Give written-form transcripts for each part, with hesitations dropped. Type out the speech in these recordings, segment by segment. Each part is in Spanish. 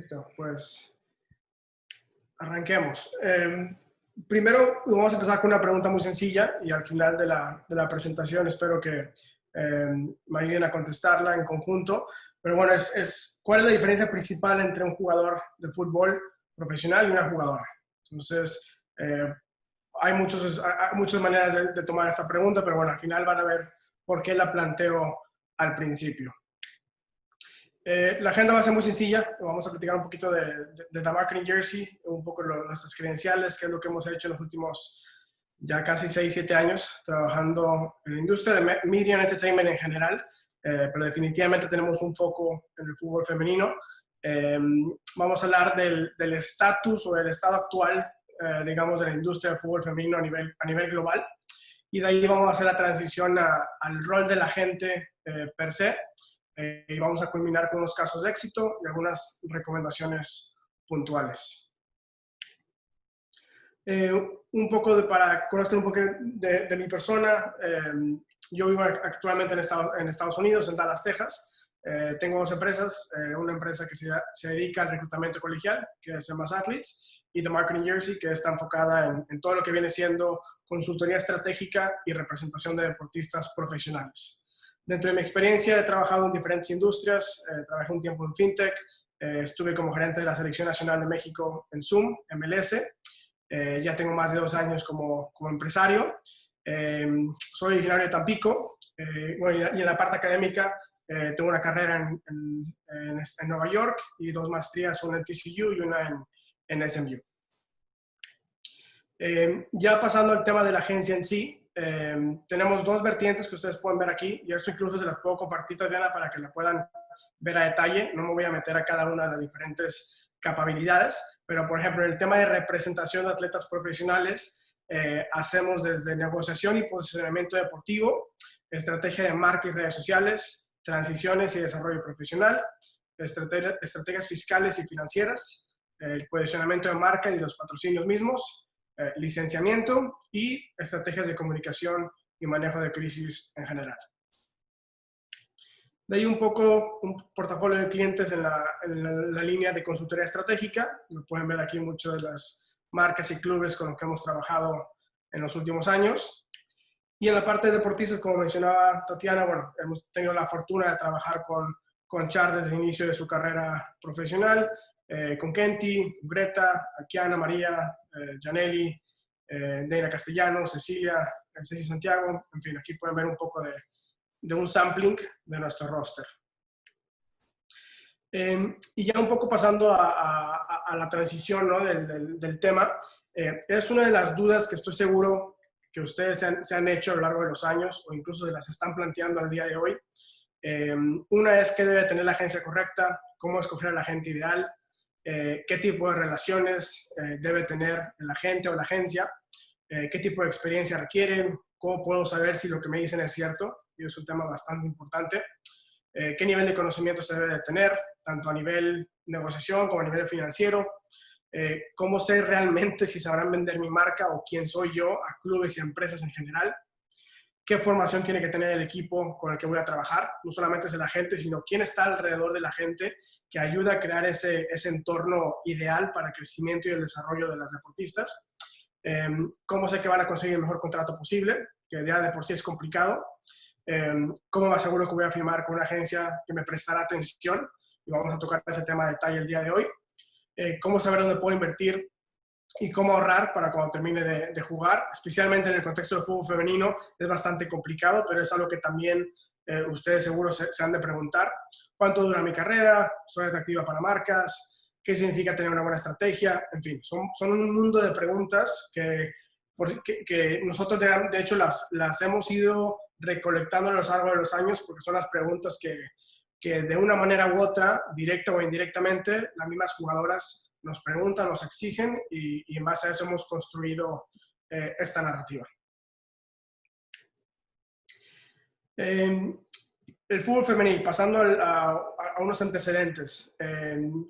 Listo, pues arranquemos. Primero vamos a empezar con una pregunta muy sencilla y al final de la presentación espero que me ayuden a contestarla en conjunto. Pero bueno, ¿cuál es la diferencia principal entre un jugador de fútbol profesional y una jugadora? Entonces, hay muchas maneras de tomar esta pregunta, pero bueno, al final van a ver por qué la planteo al principio. La agenda va a ser muy sencilla. Vamos a platicar un poquito de The Marketing Jersey, un poco nuestras credenciales, qué es lo que hemos hecho en los últimos ya casi 6-7 años trabajando en la industria de media and entertainment en general, pero definitivamente tenemos un foco en el fútbol femenino. Vamos a hablar del estatus o del estado actual, digamos, de la industria del fútbol femenino a nivel global, y de ahí vamos a hacer la transición al rol de la gente per se. Y vamos a culminar con unos casos de éxito y algunas recomendaciones puntuales. Un poco para que conozcan un poco de mi persona. Yo vivo actualmente en Estados Unidos, en Dallas, Texas. Tengo dos empresas, una empresa que se dedica al reclutamiento colegial, que es MS Athletes, y The Marketing Jersey, que está enfocada en todo lo que viene siendo consultoría estratégica y representación de deportistas profesionales. Dentro de mi experiencia he trabajado en diferentes industrias, trabajé un tiempo en FinTech, estuve como gerente de la Selección Nacional de México en Zoom, MLS, ya tengo más de 2 años como empresario, soy originario de Tampico, bueno, y en la parte académica tengo una carrera en Nueva York y 2 maestrías, una en TCU y una en SMU. Ya pasando al tema de la agencia en sí, tenemos 2 vertientes que ustedes pueden ver aquí, y esto incluso se las puedo compartir, Tatiana, para que la puedan ver a detalle. No me voy a meter a cada una de las diferentes capacidades, pero por ejemplo, en el tema de representación de atletas profesionales, hacemos desde negociación y posicionamiento deportivo, estrategia de marca y redes sociales, transiciones y desarrollo profesional, estrategias fiscales y financieras, el posicionamiento de marca y los patrocinios mismos, licenciamiento y estrategias de comunicación y manejo de crisis en general. De ahí un poco un portafolio de clientes en la línea de consultoría estratégica. Lo pueden ver aquí muchas de las marcas y clubes con los que hemos trabajado en los últimos años. Y en la parte de deportistas, como mencionaba Tatiana, bueno, hemos tenido la fortuna de trabajar con Char desde el inicio de su carrera profesional, con Kenty, Greta, Kiana, María, Janelli, Deina Castellano, Cecilia, Ceci Santiago, en fin, aquí pueden ver un poco de un sampling de nuestro roster. Y ya un poco pasando a la transición, ¿no?, del tema, es una de las dudas que estoy seguro que ustedes se han hecho a lo largo de los años o incluso se las están planteando al día de hoy. Una es qué debe tener la agencia correcta, cómo escoger a la agente ideal, qué tipo de relaciones debe tener el agente o la agencia, qué tipo de experiencia requieren, cómo puedo saber si lo que me dicen es cierto, y es un tema bastante importante, qué nivel de conocimiento se debe de tener, tanto a nivel negociación como a nivel financiero, cómo sé realmente si sabrán vender mi marca o quién soy yo a clubes y a empresas en general, qué formación tiene que tener el equipo con el que voy a trabajar, no solamente es el agente, sino quién está alrededor del agente que ayuda a crear ese entorno ideal para el crecimiento y el desarrollo de las deportistas, cómo sé que van a conseguir el mejor contrato posible, que ya de por sí es complicado, cómo me aseguro que voy a firmar con una agencia que me prestará atención, y vamos a tocar ese tema de detalle el día de hoy, cómo saber dónde puedo invertir y cómo ahorrar para cuando termine de jugar, especialmente en el contexto del fútbol femenino. Es bastante complicado, pero es algo que también ustedes seguro se han de preguntar. ¿Cuánto dura mi carrera? ¿Soy atractiva para marcas? ¿Qué significa tener una buena estrategia? En fin, son un mundo de preguntas que nosotros de hecho las hemos ido recolectando a lo largo de los años, porque son las preguntas que de una manera u otra, directa o indirectamente, las mismas jugadoras nos preguntan, nos exigen, y en base a eso hemos construido esta narrativa. El fútbol femenil, pasando a unos antecedentes,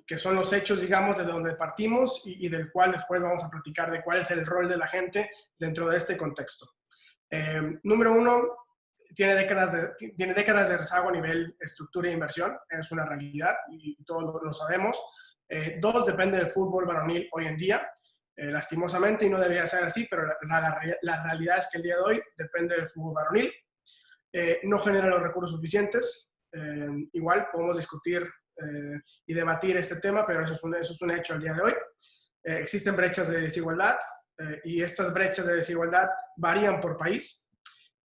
que son los hechos, digamos, de donde partimos y del cual después vamos a platicar de cuál es el rol de la gente dentro de este contexto. Número 1, tiene décadas de rezago a nivel estructura e inversión, es una realidad y todos lo sabemos. Dos, depende del fútbol varonil hoy en día, lastimosamente, y no debería ser así, pero la realidad es que el día de hoy depende del fútbol varonil. No genera los recursos suficientes. Igual podemos discutir y debatir este tema, pero eso es un hecho al día de hoy. Existen brechas de desigualdad y estas brechas de desigualdad varían por país.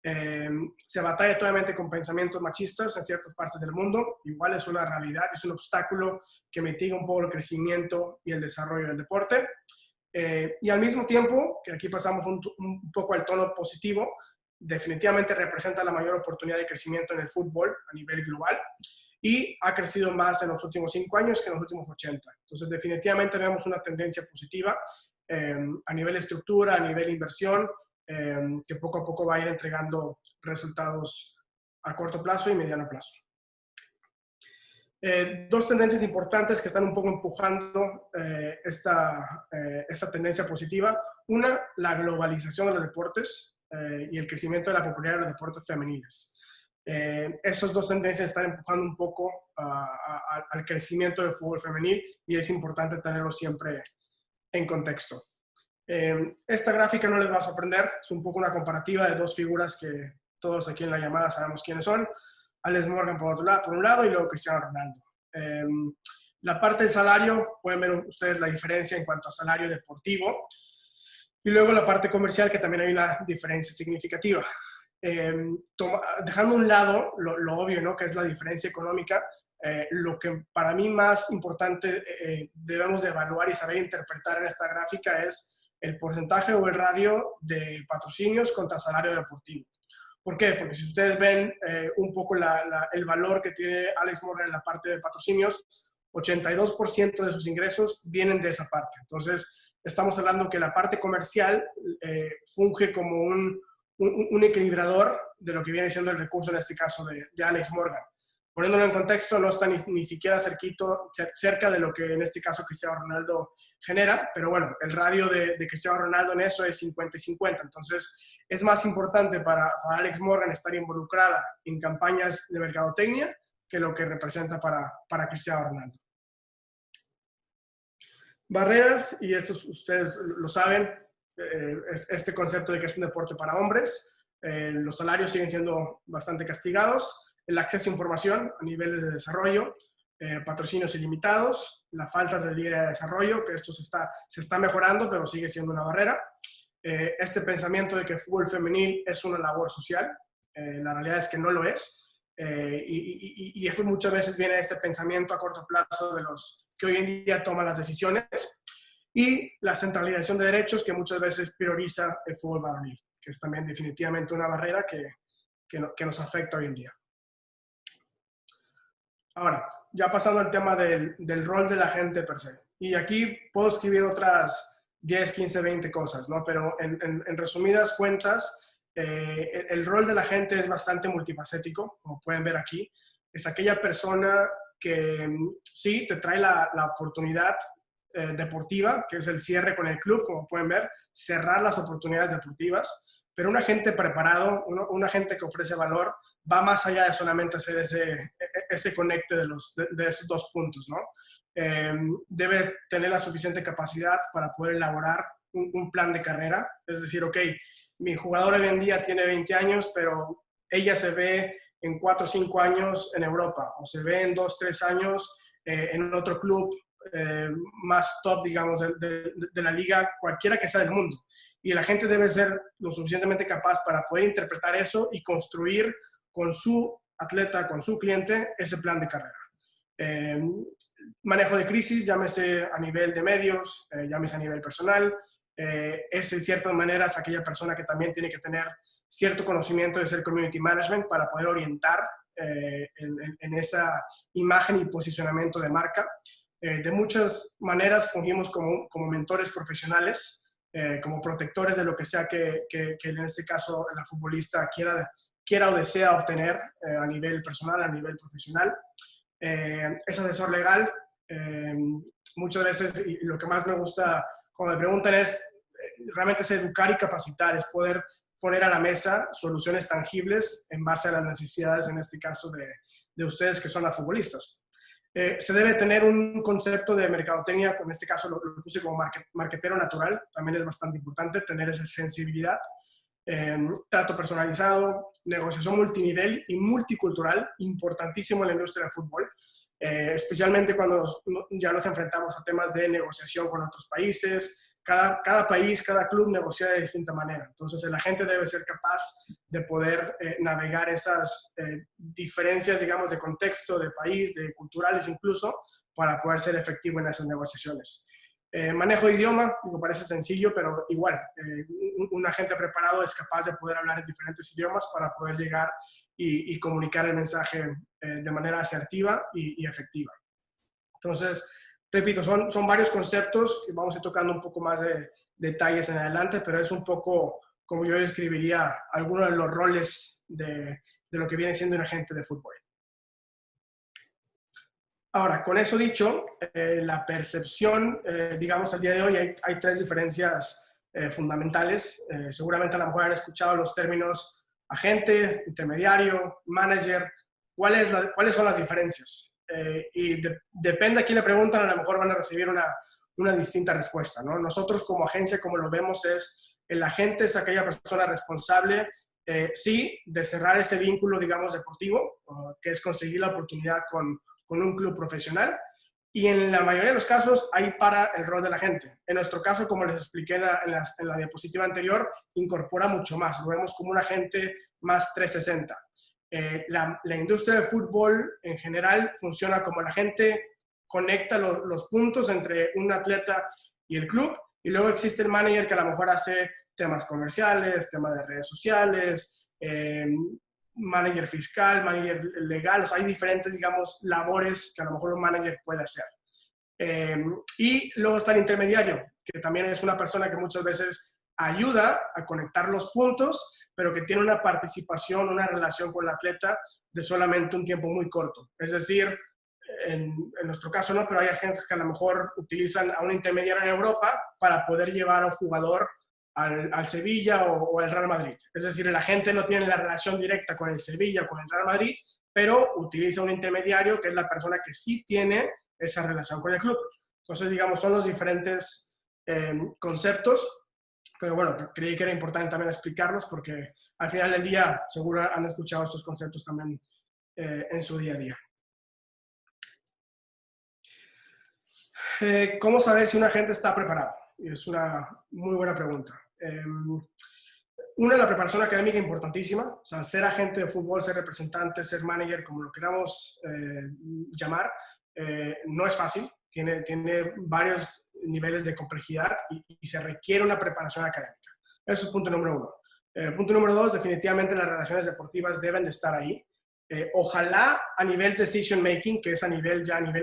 Se batalla totalmente con pensamientos machistas en ciertas partes del mundo. Igual es una realidad, es un obstáculo que mitiga un poco el crecimiento y el desarrollo del deporte. Y al mismo tiempo, que aquí pasamos un poco al tono positivo, definitivamente representa la mayor oportunidad de crecimiento en el fútbol a nivel global y ha crecido más en los últimos 5 años que en los últimos 80. Entonces, definitivamente vemos una tendencia positiva a nivel estructura, a nivel inversión, que poco a poco va a ir entregando resultados a corto plazo y mediano plazo. Dos tendencias importantes que están un poco empujando esta tendencia positiva. Una, la globalización de los deportes y el crecimiento de la popularidad de los deportes femeniles. Esas dos tendencias están empujando un poco al crecimiento del fútbol femenil y es importante tenerlo siempre en contexto. Esta gráfica no les va a sorprender, es un poco una comparativa de dos figuras que todos aquí en la llamada sabemos quiénes son. Alex Morgan por un lado y luego Cristiano Ronaldo. La parte del salario, pueden ver ustedes la diferencia en cuanto a salario deportivo. Y luego la parte comercial, que también hay una diferencia significativa. Dejando a un lado lo obvio, ¿no? Que es la diferencia económica, lo que para mí más importante debemos de evaluar y saber interpretar en esta gráfica es el porcentaje o el radio de patrocinios contra salario deportivo. ¿Por qué? Porque si ustedes ven un poco el valor que tiene Alex Morgan en la parte de patrocinios, 82% de sus ingresos vienen de esa parte. Entonces, estamos hablando que la parte comercial funge como un equilibrador de lo que viene siendo el recurso, en este caso, de Alex Morgan. Poniéndolo en contexto, no está ni siquiera cerca de lo que en este caso Cristiano Ronaldo genera, pero bueno, el radio de Cristiano Ronaldo en eso es 50 y 50. Entonces, es más importante para Alex Morgan estar involucrada en campañas de mercadotecnia que lo que representa para Cristiano Ronaldo. Barreras, y esto ustedes lo saben, es este concepto de que es un deporte para hombres. Los salarios siguen siendo bastante castigados. El acceso a información a niveles de desarrollo, patrocinios ilimitados, la falta de liga de desarrollo, que esto se está mejorando, pero sigue siendo una barrera. Este pensamiento de que el fútbol femenil es una labor social, la realidad es que no lo es. Y eso muchas veces viene de este pensamiento a corto plazo de los que hoy en día toman las decisiones. Y la centralización de derechos, que muchas veces prioriza el fútbol varonil, que es también definitivamente una barrera que nos afecta hoy en día. Ahora, ya pasando al tema del rol de la gente per se. Y aquí puedo escribir otras 10, 15, 20 cosas, ¿no? Pero en resumidas cuentas, el rol de la gente es bastante multifacético, como pueden ver aquí. Es aquella persona que sí te trae la oportunidad deportiva, que es el cierre con el club, como pueden ver, cerrar las oportunidades deportivas. Pero un agente preparado, un agente que ofrece valor, va más allá de solamente hacer ese conecte de esos dos puntos, ¿no? Debe tener la suficiente capacidad para poder elaborar un plan de carrera. Es decir, ok, mi jugador hoy en día tiene 20 años, pero ella se ve en 4 o 5 años en Europa, o se ve en 2 o 3 años en otro club más top, digamos, de la liga, cualquiera que sea del mundo. Y la gente debe ser lo suficientemente capaz para poder interpretar eso y construir con su atleta, con su cliente, ese plan de carrera. Manejo de crisis, llámese a nivel de medios, llámese a nivel personal, es en ciertas maneras aquella persona que también tiene que tener cierto conocimiento de ser community management para poder orientar en esa imagen y posicionamiento de marca. De muchas maneras fungimos como mentores profesionales, como protectores de lo que sea que en este caso la futbolista quiera o desea obtener a nivel personal, a nivel profesional. Es asesor legal. Muchas veces, y lo que más me gusta cuando me preguntan realmente es educar y capacitar, es poder poner a la mesa soluciones tangibles en base a las necesidades, en este caso, de ustedes que son las futbolistas. Se debe tener un concepto de mercadotecnia, en este caso lo puse como marketero natural, también es bastante importante tener esa sensibilidad. Trato personalizado, negociación multinivel y multicultural, importantísimo en la industria del fútbol, especialmente cuando ya nos enfrentamos a temas de negociación con otros países. Cada país, cada club negocia de distinta manera. Entonces, el agente debe ser capaz de poder navegar esas diferencias, digamos, de contexto, de país, de culturales incluso, para poder ser efectivo en esas negociaciones. Manejo de idioma, me parece sencillo, pero igual, un agente preparado es capaz de poder hablar en diferentes idiomas para poder llegar y comunicar el mensaje de manera asertiva y efectiva. Entonces, repito, son varios conceptos que vamos a ir tocando un poco más de detalles en adelante, pero es un poco como yo describiría algunos de los roles de lo que viene siendo un agente de fútbol. Ahora, con eso dicho, la percepción, digamos, al día de hoy hay tres diferencias fundamentales. Seguramente a lo mejor han escuchado los términos agente, intermediario, manager. ¿Cuáles son las diferencias? Depende a quién le preguntan, a lo mejor van a recibir una distinta respuesta, ¿no? Nosotros como agencia, como lo vemos, el agente es aquella persona responsable, sí, de cerrar ese vínculo, digamos, deportivo, que es conseguir la oportunidad con un club profesional, y en la mayoría de los casos ahí para el rol de la gente. En nuestro caso, como les expliqué en la diapositiva anterior, incorpora mucho más, lo vemos como un agente más 360. La industria del fútbol en general funciona como la gente conecta los puntos entre un atleta y el club, y luego existe el manager que a lo mejor hace temas comerciales, temas de redes sociales, manager fiscal, manager legal, o sea, hay diferentes, digamos, labores que a lo mejor un manager puede hacer. Y luego está el intermediario, que también es una persona que muchas veces ayuda a conectar los puntos, pero que tiene una participación, una relación con el atleta de solamente un tiempo muy corto. Es decir, en nuestro caso no, pero hay agentes que a lo mejor utilizan a un intermediario en Europa para poder llevar a un jugador al Sevilla o al Real Madrid. Es decir, el agente no tiene la relación directa con el Sevilla o con el Real Madrid, pero utiliza un intermediario que es la persona que sí tiene esa relación con el club. Entonces, digamos, son los diferentes conceptos, pero bueno, creí que era importante también explicarlos porque al final del día seguro han escuchado estos conceptos también en su día a día. ¿Cómo saber si un agente está preparado? Es una muy buena pregunta. Una, la preparación académica importantísima, o sea, ser agente de fútbol, ser representante, ser manager, como lo queramos llamar, no es fácil, tiene varios niveles de complejidad y se requiere una preparación académica. Eso es punto número uno. Punto número dos, definitivamente las relaciones deportivas deben de estar ahí. Ojalá a nivel decision making, que es a nivel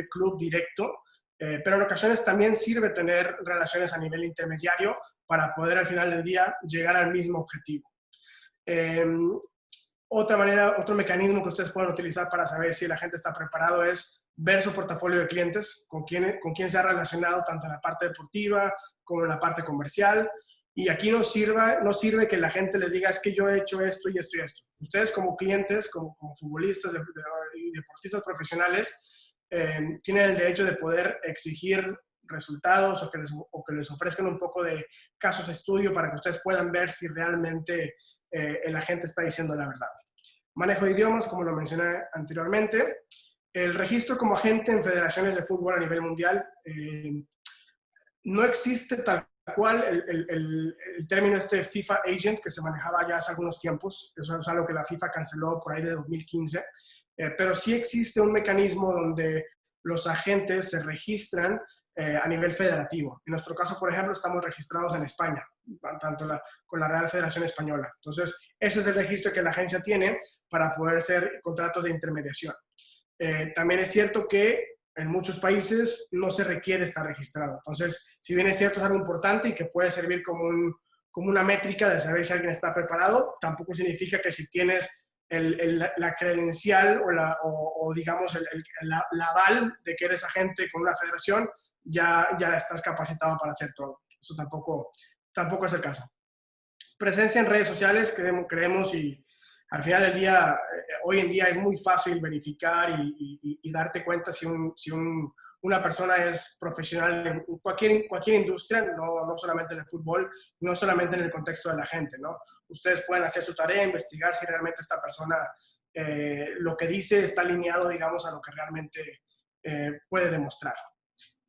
club directo, pero en ocasiones también sirve tener relaciones a nivel intermediario para poder al final del día llegar al mismo objetivo. Otro mecanismo que ustedes pueden utilizar para saber si la gente está preparado es ver su portafolio de clientes, con quién se ha relacionado tanto en la parte deportiva como en la parte comercial. Y aquí no sirve que la gente les diga, es que yo he hecho esto y esto y esto. Ustedes como clientes, como futbolistas y deportistas profesionales, tienen el derecho de poder exigir resultados o que les ofrezcan un poco de casos de estudio para que ustedes puedan ver si realmente el agente está diciendo la verdad. Manejo de idiomas, como lo mencioné anteriormente. El registro como agente en federaciones de fútbol a nivel mundial. No existe tal cual el término FIFA Agent que se manejaba ya hace algunos tiempos. Eso es algo que la FIFA canceló por ahí de 2015. Pero sí existe un mecanismo donde los agentes se registran a nivel federativo. En nuestro caso, por ejemplo, estamos registrados en España, tanto con la Real Federación Española. Entonces, ese es el registro que la agencia tiene para poder hacer contratos de intermediación. También es cierto que en muchos países no se requiere estar registrado. Entonces, si bien es cierto, es algo importante y que puede servir como una métrica de saber si alguien está preparado, tampoco significa que si tienes la credencial o digamos la aval de que eres agente con una federación, ya estás capacitado para hacer todo. Eso tampoco es el caso. Presencia en redes sociales, creemos y al final del día, hoy en día es muy fácil verificar y darte cuenta si una persona es profesional en cualquier industria, no solamente en el fútbol, no solamente en el contexto de la gente, ¿no? Ustedes pueden hacer su tarea, investigar si realmente esta persona lo que dice está alineado, digamos, a lo que realmente puede demostrar.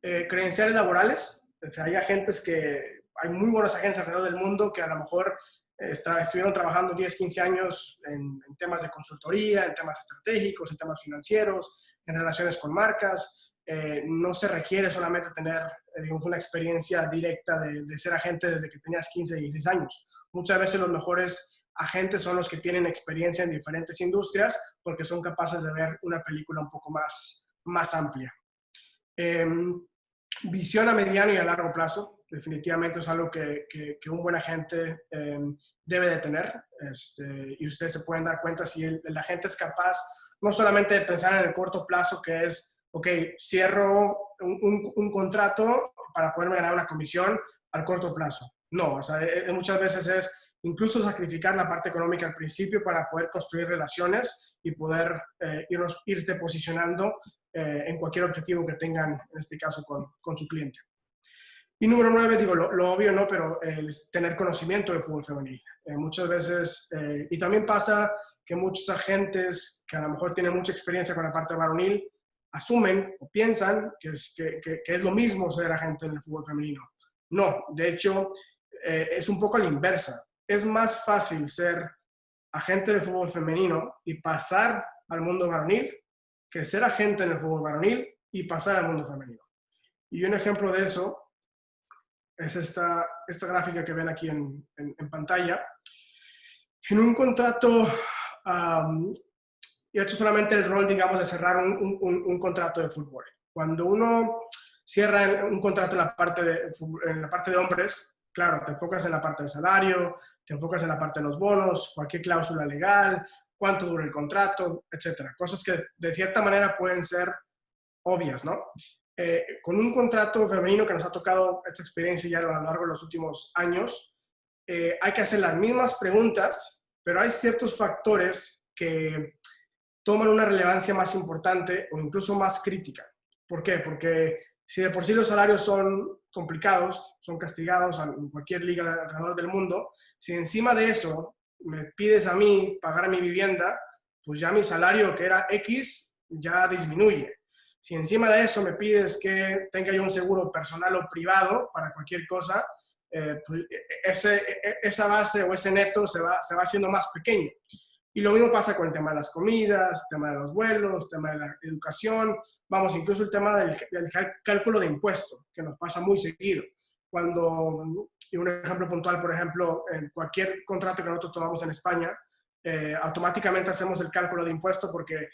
Credenciales laborales, o sea, hay muy buenas agencias alrededor del mundo que a lo mejor estuvieron trabajando 10, 15 años en temas de consultoría, en temas estratégicos, en temas financieros, en relaciones con marcas. No se requiere solamente tener digamos, una experiencia directa de ser agente desde que tenías 15, 16 años. Muchas veces los mejores agentes son los que tienen experiencia en diferentes industrias porque son capaces de ver una película un poco más amplia. Visión a mediano y a largo plazo, definitivamente es algo que un buen agente debe de tener. Y ustedes se pueden dar cuenta si el agente es capaz no solamente de pensar en el corto plazo, que es, ok, cierro un contrato para poderme ganar una comisión al corto plazo. No, o sea, muchas veces es incluso sacrificar la parte económica al principio para poder construir relaciones y poder irse posicionando en cualquier objetivo que tengan, en este caso con su cliente. Y número 9, digo, lo obvio no, pero es tener conocimiento de fútbol femenil. Muchas veces, y también pasa que muchos agentes que a lo mejor tienen mucha experiencia con la parte varonil, asumen o piensan que es lo mismo ser agente en el fútbol femenino. No, de hecho, es un poco a la inversa. Es más fácil ser agente de fútbol femenino y pasar al mundo varonil que ser agente en el fútbol varonil y pasar al mundo femenino. Y un ejemplo de eso es esta gráfica que ven aquí en pantalla. En un contrato, he hecho solamente el rol, digamos, de cerrar un contrato de fútbol. Cuando uno cierra un contrato en la parte de hombres, claro, te enfocas en la parte del salario, te enfocas en la parte de los bonos, cualquier cláusula legal, cuánto dura el contrato, etcétera. Cosas que de cierta manera pueden ser obvias, ¿no? Con un contrato femenino que nos ha tocado esta experiencia ya a lo largo de los últimos años, hay que hacer las mismas preguntas, pero hay ciertos factores que toman una relevancia más importante o incluso más crítica. ¿Por qué? Porque si de por sí los salarios son complicados, son castigados en cualquier liga alrededor del mundo, si encima de eso me pides a mí pagar mi vivienda, pues ya mi salario que era X ya disminuye. Si encima de eso me pides que tenga yo un seguro personal o privado para cualquier cosa, pues esa base o ese neto se va haciendo más pequeño. Y lo mismo pasa con el tema de las comidas, el tema de los vuelos, el tema de la educación, vamos, incluso el tema del cálculo de impuestos, que nos pasa muy seguido. Y un ejemplo puntual, por ejemplo, en cualquier contrato que nosotros tomamos en España, automáticamente hacemos el cálculo de impuestos porque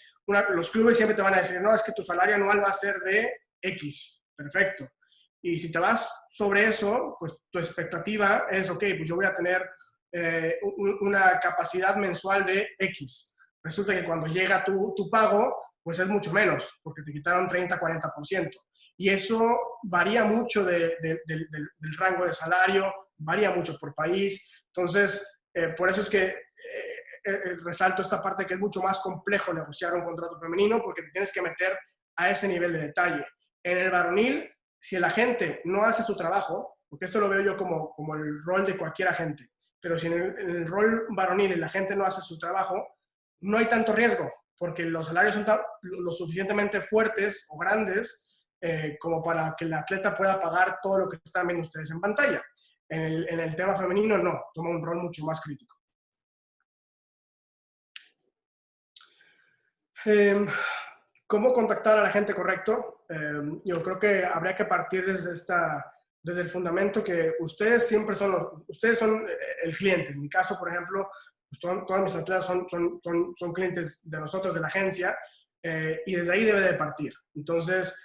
los clubes siempre te van a decir, no, es que tu salario anual va a ser de X, perfecto. Y si te vas sobre eso, pues tu expectativa es, ok, pues yo voy a tener una capacidad mensual de X. Resulta que cuando llega tu pago, pues es mucho menos, porque te quitaron 30-40%. Y eso varía mucho del rango de salario, varía mucho por país. Entonces, por eso es que resalto esta parte que es mucho más complejo negociar un contrato femenino, porque te tienes que meter a ese nivel de detalle. En el varonil, si el agente no hace su trabajo, porque esto lo veo yo como el rol de cualquier agente, pero si en el rol varonil el agente no hace su trabajo, no hay tanto riesgo, porque los salarios son lo suficientemente fuertes o grandes como para que el atleta pueda pagar todo lo que están viendo ustedes en pantalla. En el tema femenino no, toma un rol mucho más crítico. ¿Cómo contactar a la gente correcto? Yo creo que habría que partir desde el fundamento que ustedes siempre son el cliente. En mi caso, por ejemplo, pues todas mis atletas son clientes de nosotros, de la agencia, y desde ahí debe de partir. Entonces,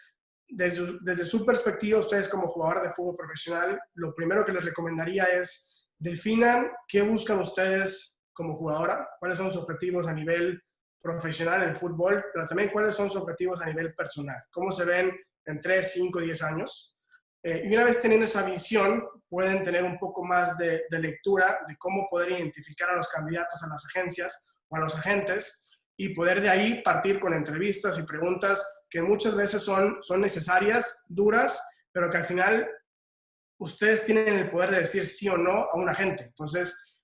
desde su perspectiva, ustedes como jugador de fútbol profesional, lo primero que les recomendaría es definan qué buscan ustedes como jugadora, cuáles son sus objetivos a nivel profesional en el fútbol, pero también cuáles son sus objetivos a nivel personal, cómo se ven en 3, 5, 10 años. Y una vez teniendo esa visión, pueden tener un poco más de lectura de cómo poder identificar a los candidatos a las agencias o a los agentes y poder de ahí partir con entrevistas y preguntas que muchas veces son necesarias, duras, pero que al final ustedes tienen el poder de decir sí o no a un agente. Entonces,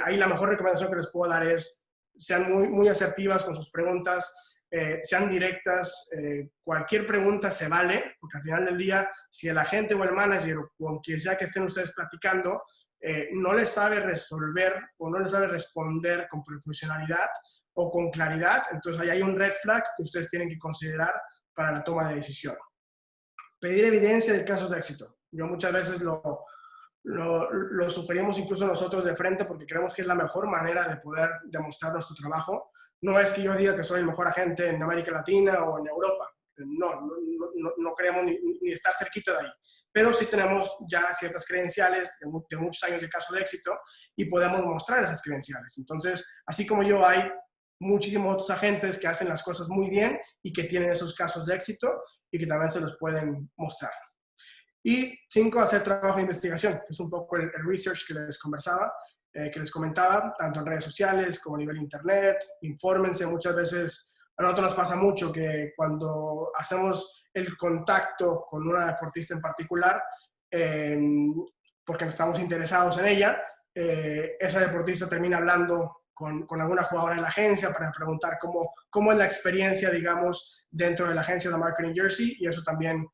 ahí la mejor recomendación que les puedo dar es sean muy asertivas con sus preguntas, sean directas, cualquier pregunta se vale, porque al final del día, si el agente o el manager o con quien sea que estén ustedes platicando, no les sabe resolver o no les sabe responder con profesionalidad o con claridad, entonces ahí hay un red flag que ustedes tienen que considerar para la toma de decisión. Pedir evidencia de casos de éxito. Yo muchas veces lo sugerimos incluso nosotros de frente porque creemos que es la mejor manera de poder demostrar nuestro trabajo. No es que yo diga que soy el mejor agente en América Latina o en Europa. No queremos ni estar cerquita de ahí. Pero sí tenemos ya ciertas credenciales de muchos años de caso de éxito y podemos mostrar esas credenciales. Entonces, así como yo, hay muchísimos otros agentes que hacen las cosas muy bien y que tienen esos casos de éxito y que también se los pueden mostrar. Y 5, hacer trabajo de investigación, que es un poco el research que les conversaba, que les comentaba, tanto en redes sociales como a nivel internet. Infórmense, muchas veces a nosotros nos pasa mucho que cuando hacemos el contacto con una deportista en particular, porque estamos interesados en ella, esa deportista termina hablando con alguna jugadora de la agencia para preguntar cómo es la experiencia, digamos, dentro de la agencia de Marketing Jersey, y eso también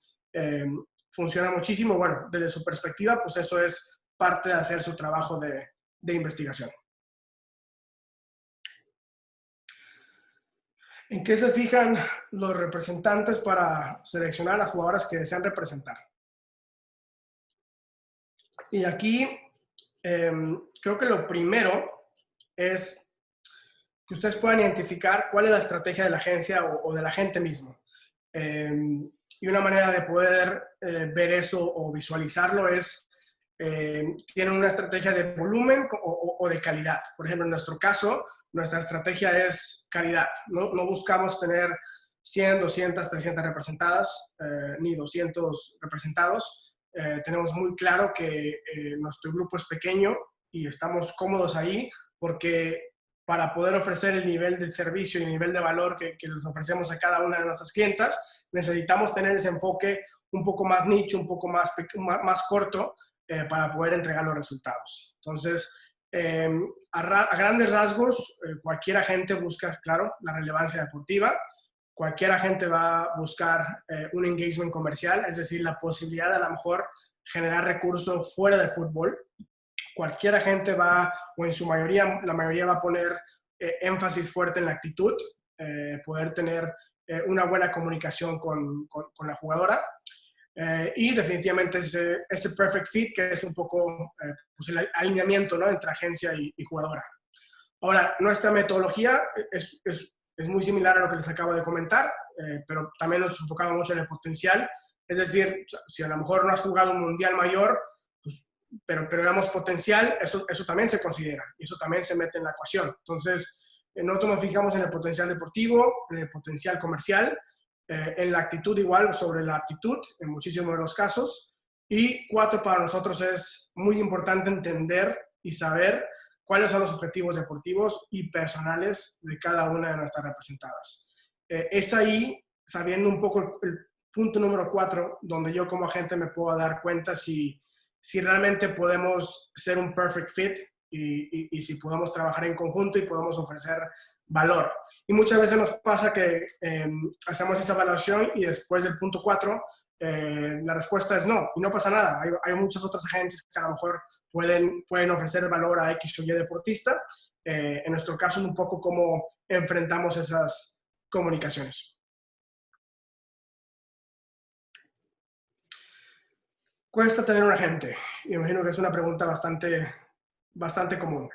funciona muchísimo. Bueno, desde su perspectiva, pues eso es parte de hacer su trabajo de investigación. ¿En qué se fijan los representantes para seleccionar a las jugadoras que desean representar? Y aquí creo que lo primero es que ustedes puedan identificar cuál es la estrategia de la agencia o del agente mismo. Y una manera de poder ver eso o visualizarlo es, tienen una estrategia de volumen o de calidad. Por ejemplo, en nuestro caso, nuestra estrategia es calidad. No buscamos tener 100, 200, 300 representadas, ni 200 representados. Tenemos muy claro que nuestro grupo es pequeño y estamos cómodos ahí porque para poder ofrecer el nivel de servicio y el nivel de valor que les ofrecemos a cada una de nuestras clientas, necesitamos tener ese enfoque un poco más nicho, un poco más corto, para poder entregar los resultados. Entonces, a grandes rasgos, cualquier agente busca, claro, la relevancia deportiva. Cualquier agente va a buscar un engagement comercial, es decir, la posibilidad de a lo mejor generar recursos fuera del fútbol. Cualquier agente va, o en su mayoría, la mayoría va a poner énfasis fuerte en la actitud, poder tener una buena comunicación con la jugadora. Y definitivamente ese perfect fit, que es un poco pues el alineamiento, ¿no?, entre agencia y jugadora. Ahora, nuestra metodología es muy similar a lo que les acabo de comentar, pero también nos enfocamos mucho en el potencial. Es decir, si a lo mejor no has jugado un mundial mayor, pues, pero veamos potencial, eso también se considera y eso también se mete en la ecuación. Entonces, nosotros nos fijamos en el potencial deportivo, en el potencial comercial, en la actitud igual, sobre la actitud en muchísimos de los casos. Y 4, para nosotros es muy importante entender y saber cuáles son los objetivos deportivos y personales de cada una de nuestras representadas. Es ahí, sabiendo un poco el punto número 4, donde yo como agente me puedo dar cuenta si realmente podemos ser un perfect fit y si podemos trabajar en conjunto y podemos ofrecer valor. Y muchas veces nos pasa que hacemos esa evaluación y después del punto 4, la respuesta es no, y no pasa nada. Hay muchas otras agencias que a lo mejor pueden ofrecer valor a X o Y deportista. En nuestro caso es un poco cómo enfrentamos esas comunicaciones. ¿Cuesta tener un agente? Imagino que es una pregunta bastante común.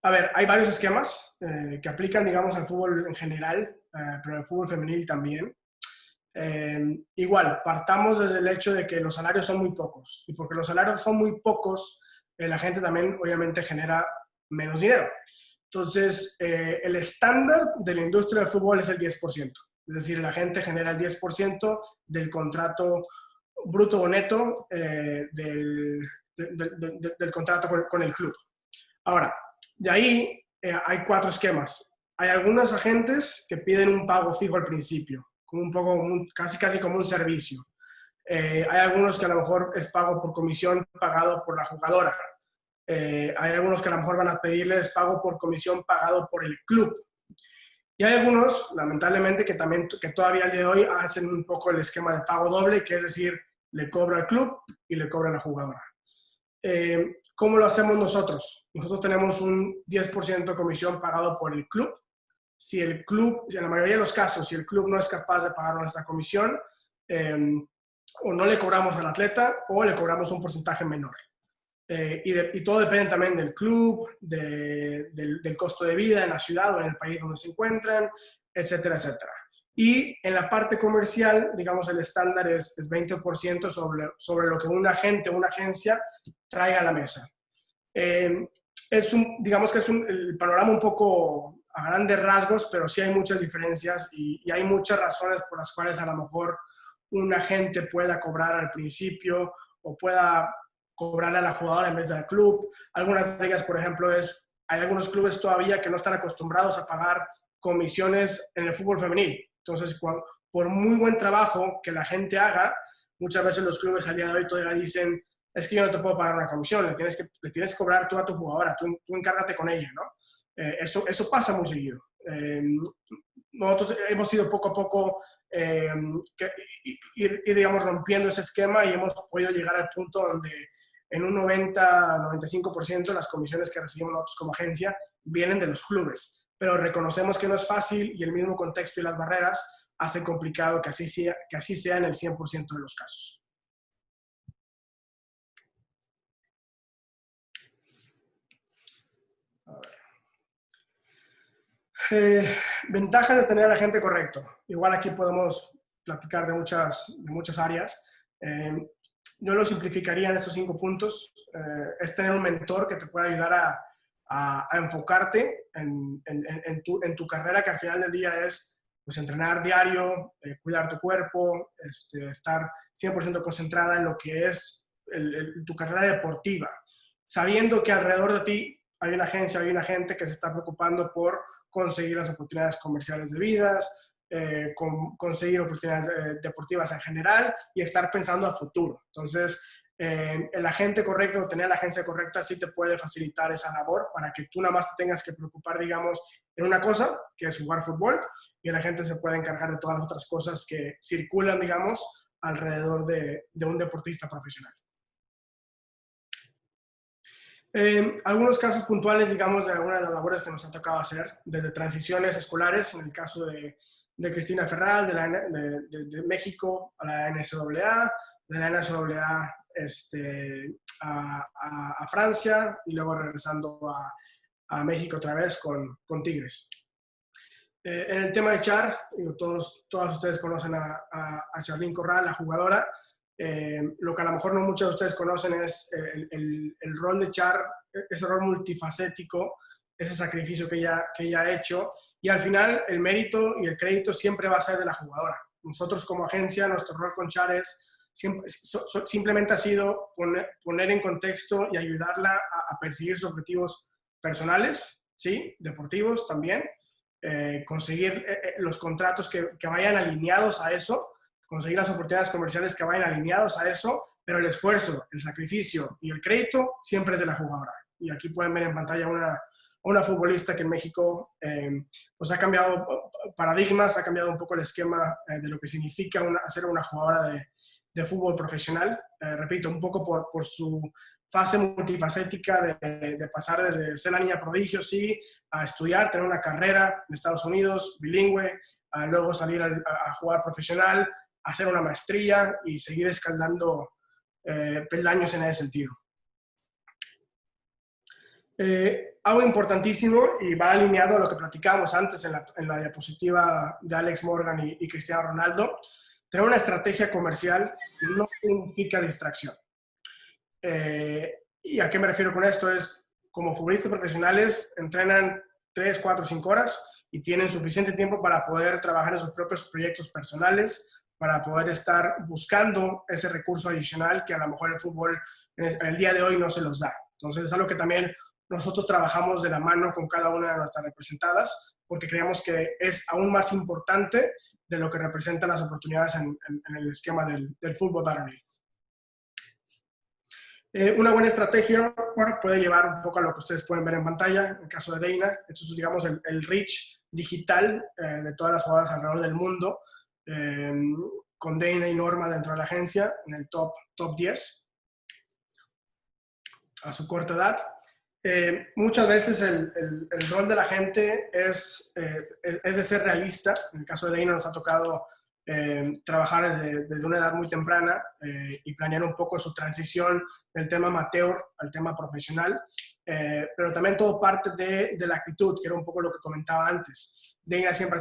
A ver, hay varios esquemas que aplican, digamos, al fútbol en general, pero al fútbol femenil también. Igual, partamos desde el hecho de que los salarios son muy pocos. Y porque los salarios son muy pocos, la gente también obviamente genera menos dinero. Entonces, el estándar de la industria del fútbol es el 10%. Es decir, la gente genera el 10% del contrato bruto o neto del contrato con el club. Ahora, de ahí hay 4 esquemas. Hay algunos agentes que piden un pago fijo al principio, como un poco, casi como un servicio. Hay algunos que a lo mejor es pago por comisión pagado por la jugadora. Hay algunos que a lo mejor van a pedirles pago por comisión pagado por el club. Y hay algunos, lamentablemente, que todavía al día de hoy hacen un poco el esquema de pago doble, que es decir, le cobra al club y le cobra a la jugadora. ¿Cómo lo hacemos nosotros? Nosotros tenemos un 10% de comisión pagado por el club. Si el club, en la mayoría de los casos, si el club no es capaz de pagar nuestra comisión, o no le cobramos al atleta o le cobramos un porcentaje menor. Y todo depende también del club, del costo de vida en la ciudad o en el país donde se encuentran, etcétera, etcétera. Y en la parte comercial, digamos, el estándar es 20% sobre lo que un agente o una agencia traiga a la mesa. Digamos que es el panorama un poco a grandes rasgos, pero sí hay muchas diferencias y hay muchas razones por las cuales a lo mejor un agente pueda cobrar al principio o pueda cobrarle a la jugadora en vez del club. Algunas de ellas, por ejemplo, hay algunos clubes todavía que no están acostumbrados a pagar comisiones en el fútbol femenil. Entonces, por muy buen trabajo que la gente haga, muchas veces los clubes al día de hoy todavía dicen, es que yo no te puedo pagar una comisión, le tienes que cobrar tú a tu jugadora, tú encárgate con ella, ¿no? Eso pasa muy seguido. Nosotros hemos ido poco a poco ir, digamos, rompiendo ese esquema y hemos podido llegar al punto donde en un 90-95% las comisiones que recibimos nosotros como agencia vienen de los clubes. Pero reconocemos que no es fácil y el mismo contexto y las barreras hacen complicado que así sea en el 100% de los casos. Ventajas de tener a la gente correcto. Igual aquí podemos platicar de muchas áreas. Yo lo simplificaría en estos 5 puntos. Es tener un mentor que te pueda ayudar a enfocarte en tu carrera, que al final del día es pues, entrenar diario, cuidar tu cuerpo, estar 100% concentrada en lo que es tu carrera deportiva, sabiendo que alrededor de ti hay una agencia, hay un agente que se está preocupando por conseguir las oportunidades comerciales debidas, conseguir oportunidades deportivas en general y estar pensando a futuro. Entonces, el agente correcto, tener la agencia correcta sí te puede facilitar esa labor para que tú nada más te tengas que preocupar, digamos, en una cosa, que es jugar fútbol, y el agente se puede encargar de todas las otras cosas que circulan, digamos, alrededor de un deportista profesional. Algunos casos puntuales, digamos, de algunas de las labores que nos ha tocado hacer, desde transiciones escolares, en el caso de Cristina Ferral, de México a la NCAA, de la NCAA a Francia y luego regresando a México otra vez con Tigres. En el tema de Char, todos ustedes conocen a Charlín Corral, la jugadora. Lo que a lo mejor no muchos de ustedes conocen es el rol de Char, ese rol multifacético, ese sacrificio que ella ha hecho, y al final el mérito y el crédito siempre va a ser de la jugadora. Nosotros como agencia, nuestro rol con Char simplemente ha sido poner en contexto y ayudarla a perseguir sus objetivos personales, ¿sí? Deportivos también, conseguir los contratos que vayan alineados a eso, conseguir las oportunidades comerciales que vayan alineados a eso, pero el esfuerzo, el sacrificio y el crédito siempre es de la jugadora. Y aquí pueden ver en pantalla una futbolista que en México pues ha cambiado paradigmas, ha cambiado un poco el esquema de lo que significa ser una jugadora de fútbol profesional. Repito, un poco por su fase multifacética de pasar desde ser la niña prodigio, sí, a estudiar, tener una carrera en Estados Unidos, bilingüe, a luego salir a jugar profesional, hacer una maestría y seguir escalando peldaños en ese sentido. Algo importantísimo y va alineado a lo que platicábamos antes en la diapositiva de Alex Morgan y Cristiano Ronaldo. Tener una estrategia comercial no significa distracción. ¿Y a qué me refiero con esto? Es, como futbolistas profesionales, entrenan 3, 4, 5 horas y tienen suficiente tiempo para poder trabajar en sus propios proyectos personales, para poder estar buscando ese recurso adicional que a lo mejor el fútbol en el día de hoy no se los da. Entonces es algo que también nosotros trabajamos de la mano con cada una de nuestras representadas, porque creemos que es aún más importante de lo que representan las oportunidades en el esquema del fútbol varonil. Una buena estrategia, bueno, puede llevar un poco a lo que ustedes pueden ver en pantalla. En el caso de Dana, esto es, digamos, el reach digital de todas las jugadoras alrededor del mundo, con Dana y Norma dentro de la agencia en el top 10 a su corta edad. Muchas veces el rol de la gente es de ser realista. En el caso de Dana nos ha tocado trabajar desde una edad muy temprana y planear un poco su transición del tema amateur al tema profesional, pero también todo parte de la actitud, que era un poco lo que comentaba antes. Dana siempre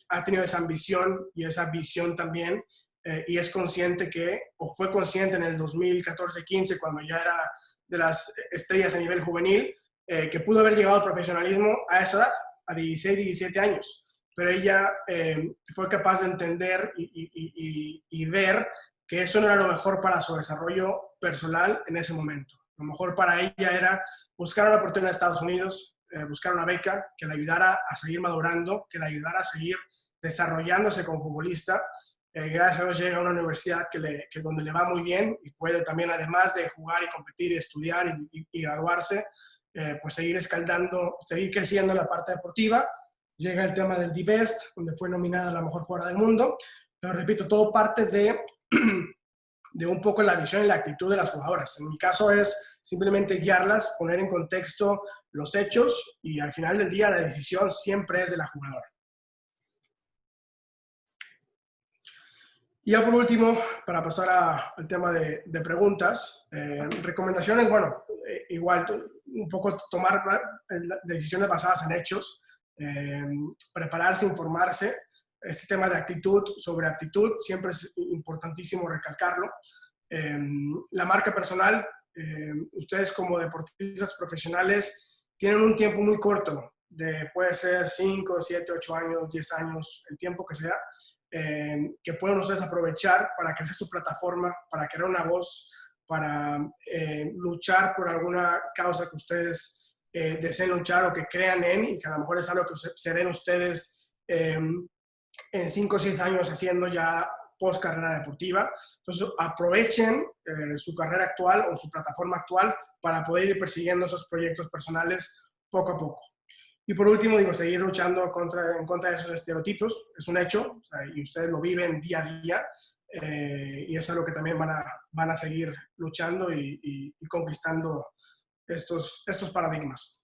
ha tenido esa ambición y esa visión también, y es consciente o fue consciente en el 2014-15, cuando ya era de las estrellas a nivel juvenil, que pudo haber llegado al profesionalismo a esa edad, a 16, 17 años. Pero ella fue capaz de entender y ver que eso no era lo mejor para su desarrollo personal en ese momento. Lo mejor para ella era buscar una oportunidad en Estados Unidos, buscar una beca que le ayudara a seguir madurando, que le ayudara a seguir desarrollándose como futbolista. Gracias a Dios llega a una universidad donde le va muy bien y puede también, además de jugar y competir y estudiar y graduarse, pues seguir escalando, seguir creciendo en la parte deportiva. Llega el tema del D-Best, donde fue nominada a la mejor jugadora del mundo. Pero repito, todo parte de un poco la visión y la actitud de las jugadoras. En mi caso es simplemente guiarlas, poner en contexto los hechos y al final del día la decisión siempre es de la jugadora. Y ya por último, para pasar al tema de preguntas, recomendaciones, bueno, igual un poco tomar decisiones basadas en hechos, prepararse, informarse. Este tema de actitud sobre actitud siempre es importantísimo recalcarlo. La marca personal, ustedes como deportistas profesionales tienen un tiempo muy corto, puede ser 5, 7, 8 años, 10 años, el tiempo que sea, que pueden ustedes aprovechar para crecer su plataforma, para crear una voz, para luchar por alguna causa que ustedes deseen luchar o que crean en, y que a lo mejor es algo que se ven ustedes en 5 o 6 años haciendo ya post carrera deportiva. Entonces aprovechen su carrera actual o su plataforma actual para poder ir persiguiendo esos proyectos personales poco a poco. Y por último, digo, seguir luchando en contra de esos estereotipos. Es un hecho, o sea, y ustedes lo viven día a día, y es algo que también van a seguir luchando y conquistando estos paradigmas.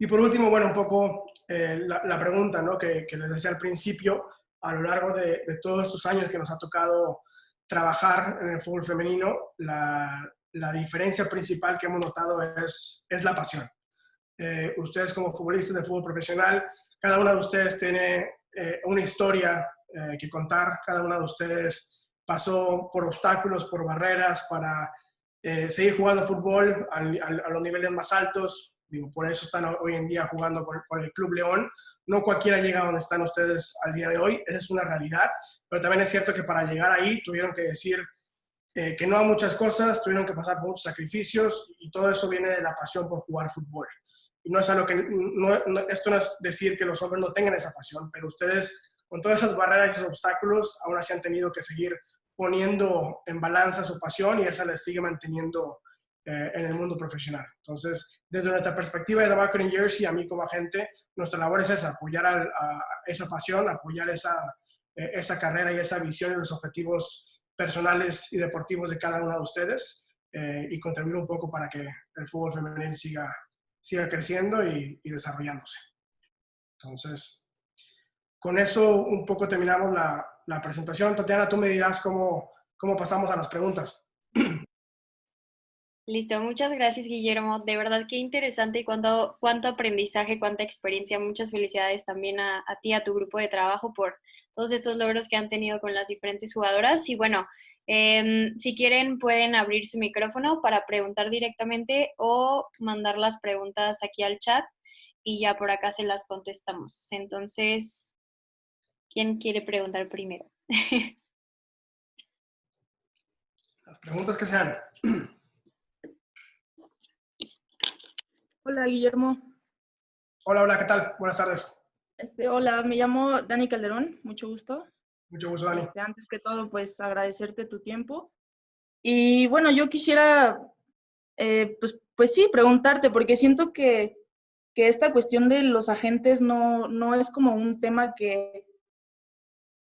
Y por último, bueno, un poco la pregunta, ¿no?, que les decía al principio. A lo largo de todos estos años que nos ha tocado trabajar en el fútbol femenino, la diferencia principal que hemos notado es la pasión. Ustedes como futbolistas de fútbol profesional, cada una de ustedes tiene una historia que contar. Cada una de ustedes pasó por obstáculos, por barreras para seguir jugando fútbol a los niveles más altos. Digo, por eso están hoy en día jugando con el Club León. No cualquiera llega a donde están ustedes al día de hoy, esa es una realidad, pero también es cierto que para llegar ahí tuvieron que decir que no a muchas cosas, tuvieron que pasar por muchos sacrificios, y todo eso viene de la pasión por jugar fútbol. Y no es algo que, esto no es decir que los hombres no tengan esa pasión, pero ustedes con todas esas barreras y esos obstáculos aún así han tenido que seguir poniendo en balanza su pasión, y esa les sigue manteniendo en el mundo profesional. Entonces, desde nuestra perspectiva de The Marketing Jersey, a mí como agente, nuestra labor es esa, apoyar a esa pasión, apoyar esa carrera y esa visión y los objetivos personales y deportivos de cada uno de ustedes, y contribuir un poco para que el fútbol femenil siga creciendo y desarrollándose. Entonces, con eso un poco terminamos la presentación. Tatiana, tú me dirás cómo pasamos a las preguntas. Listo, muchas gracias, Guillermo. De verdad que interesante y cuánto aprendizaje, cuánta experiencia. Muchas felicidades también a ti, a tu grupo de trabajo por todos estos logros que han tenido con las diferentes jugadoras. Y bueno, si quieren pueden abrir su micrófono para preguntar directamente o mandar las preguntas aquí al chat y ya por acá se las contestamos. Entonces, ¿quién quiere preguntar primero? Las preguntas que sean. Hola, Guillermo. Hola, ¿qué tal? Buenas tardes. Hola, me llamo Dani Calderón, mucho gusto. Mucho gusto, Dani. Antes que todo, pues agradecerte tu tiempo. Y bueno, yo quisiera, pues sí, preguntarte, porque siento que esta cuestión de los agentes no es como un tema que,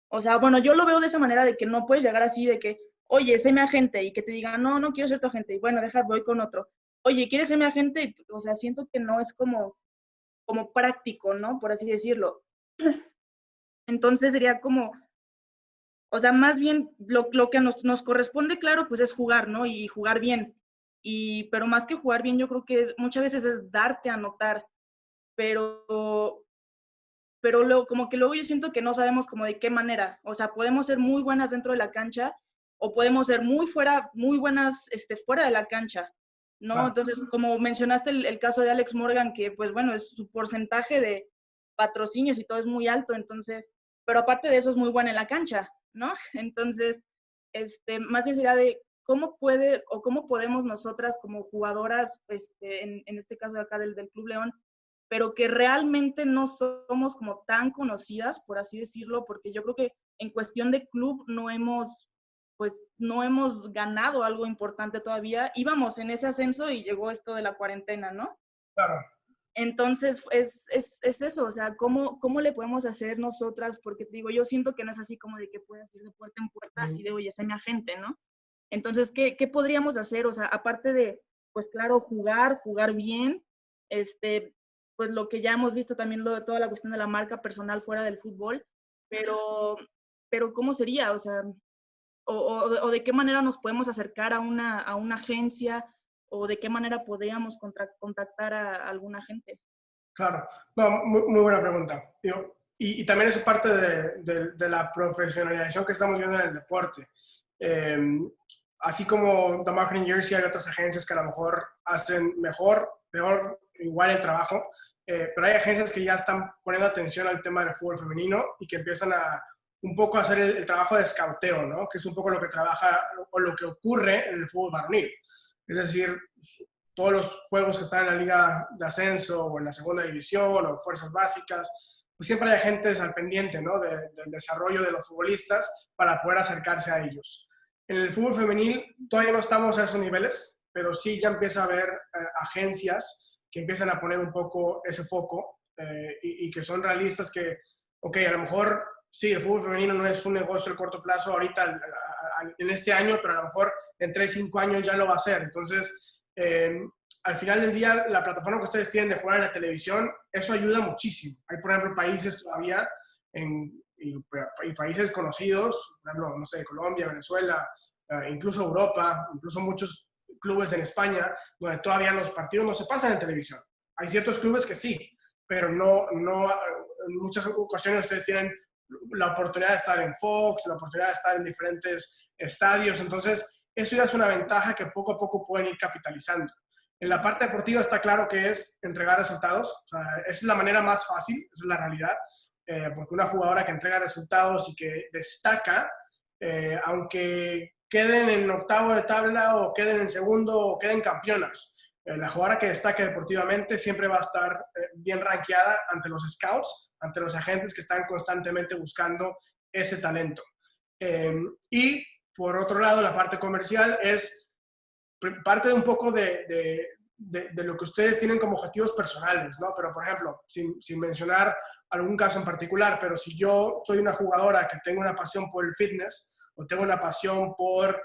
o sea, bueno, yo lo veo de esa manera de que no puedes llegar así de que, oye, sé mi agente, y que te digan, no, no quiero ser tu agente, y bueno, deja, voy con otro. Oye, ¿quieres ser mi agente? Y, o sea, siento que no es como práctico, ¿no? Por así decirlo. Entonces sería como, o sea, más bien lo que nos corresponde, claro, pues es jugar, ¿no? Y jugar bien. Pero más que jugar bien, yo creo que muchas veces es darte a notar, pero, pero luego, como que luego yo siento que no sabemos como de qué manera. O sea, podemos ser muy buenas dentro de la cancha o podemos ser muy buenas fuera de la cancha, ¿no? Claro, Entonces, como mencionaste el caso de Alex Morgan, que pues bueno, es su porcentaje de patrocinios y todo es muy alto, entonces, pero aparte de eso es muy buena en la cancha, ¿no? Entonces, más bien sería de cómo puede o cómo podemos nosotras como jugadoras, en este caso de acá del Club León, pero que realmente no somos como tan conocidas, por así decirlo, porque yo creo que en cuestión de club pues no hemos ganado algo importante todavía. Íbamos en ese ascenso y llegó esto de la cuarentena, ¿no? claro. Entonces, es eso, o sea, ¿cómo le podemos hacer nosotras? Porque te digo, yo siento que no es así como de que puedas ir de puerta en puerta, así de, oye, sé mi agente, ¿no? Entonces, ¿qué podríamos hacer? O sea, aparte de, pues claro, jugar bien, pues lo que ya hemos visto también, lo de toda la cuestión de la marca personal fuera del fútbol, pero, pero ¿cómo sería? O sea, o de qué manera nos podemos acercar a una agencia, o de qué manera podríamos contactar a alguna gente. Claro, no, muy buena pregunta. Digo, y también eso es parte de la profesionalización que estamos viendo en el deporte. Eh, Así como The Marketing Jersey, hay otras agencias que a lo mejor hacen mejor, peor, igual el trabajo, pero hay agencias que ya están poniendo atención al tema del fútbol femenino y que empiezan a un poco a hacer el trabajo de escauteo, ¿no? Que es un poco lo que trabaja o lo que ocurre en el fútbol varonil. Es decir, todos los juegos que están en la liga de ascenso o en la segunda división o fuerzas básicas, pues siempre hay agentes al pendiente, ¿no? Del desarrollo de los futbolistas para poder acercarse a ellos. En el fútbol femenil todavía no estamos a esos niveles, pero sí ya empieza a haber agencias que empiezan a poner un poco ese foco y que son realistas que, ok, a lo mejor sí, el fútbol femenino no es un negocio a corto plazo ahorita en este año, pero a lo mejor en 3, 5 años ya lo va a ser. Entonces, al final del día, la plataforma que ustedes tienen de jugar en la televisión, eso ayuda muchísimo. Hay, por ejemplo, países todavía y países conocidos, por ejemplo, no sé, Colombia, Venezuela, incluso Europa, incluso muchos clubes en España, donde todavía los partidos no se pasan en televisión. Hay ciertos clubes que sí, pero en muchas ocasiones ustedes tienen la oportunidad de estar en Fox, la oportunidad de estar en diferentes estadios, entonces eso ya es una ventaja que poco a poco pueden ir capitalizando. En la parte deportiva está claro que es entregar resultados, o sea, esa es la manera más fácil, esa es la realidad, porque una jugadora que entrega resultados y que destaca, aunque queden en octavo de tabla o queden en segundo o queden campeonas, la jugadora que destaque deportivamente siempre va a estar bien rankeada ante los scouts, ante los agentes que están constantemente buscando ese talento. Y por otro lado, la parte comercial es parte de un poco de lo que ustedes tienen como objetivos personales, ¿no? Pero, por ejemplo, sin mencionar algún caso en particular, pero si yo soy una jugadora que tengo una pasión por el fitness o tengo una pasión por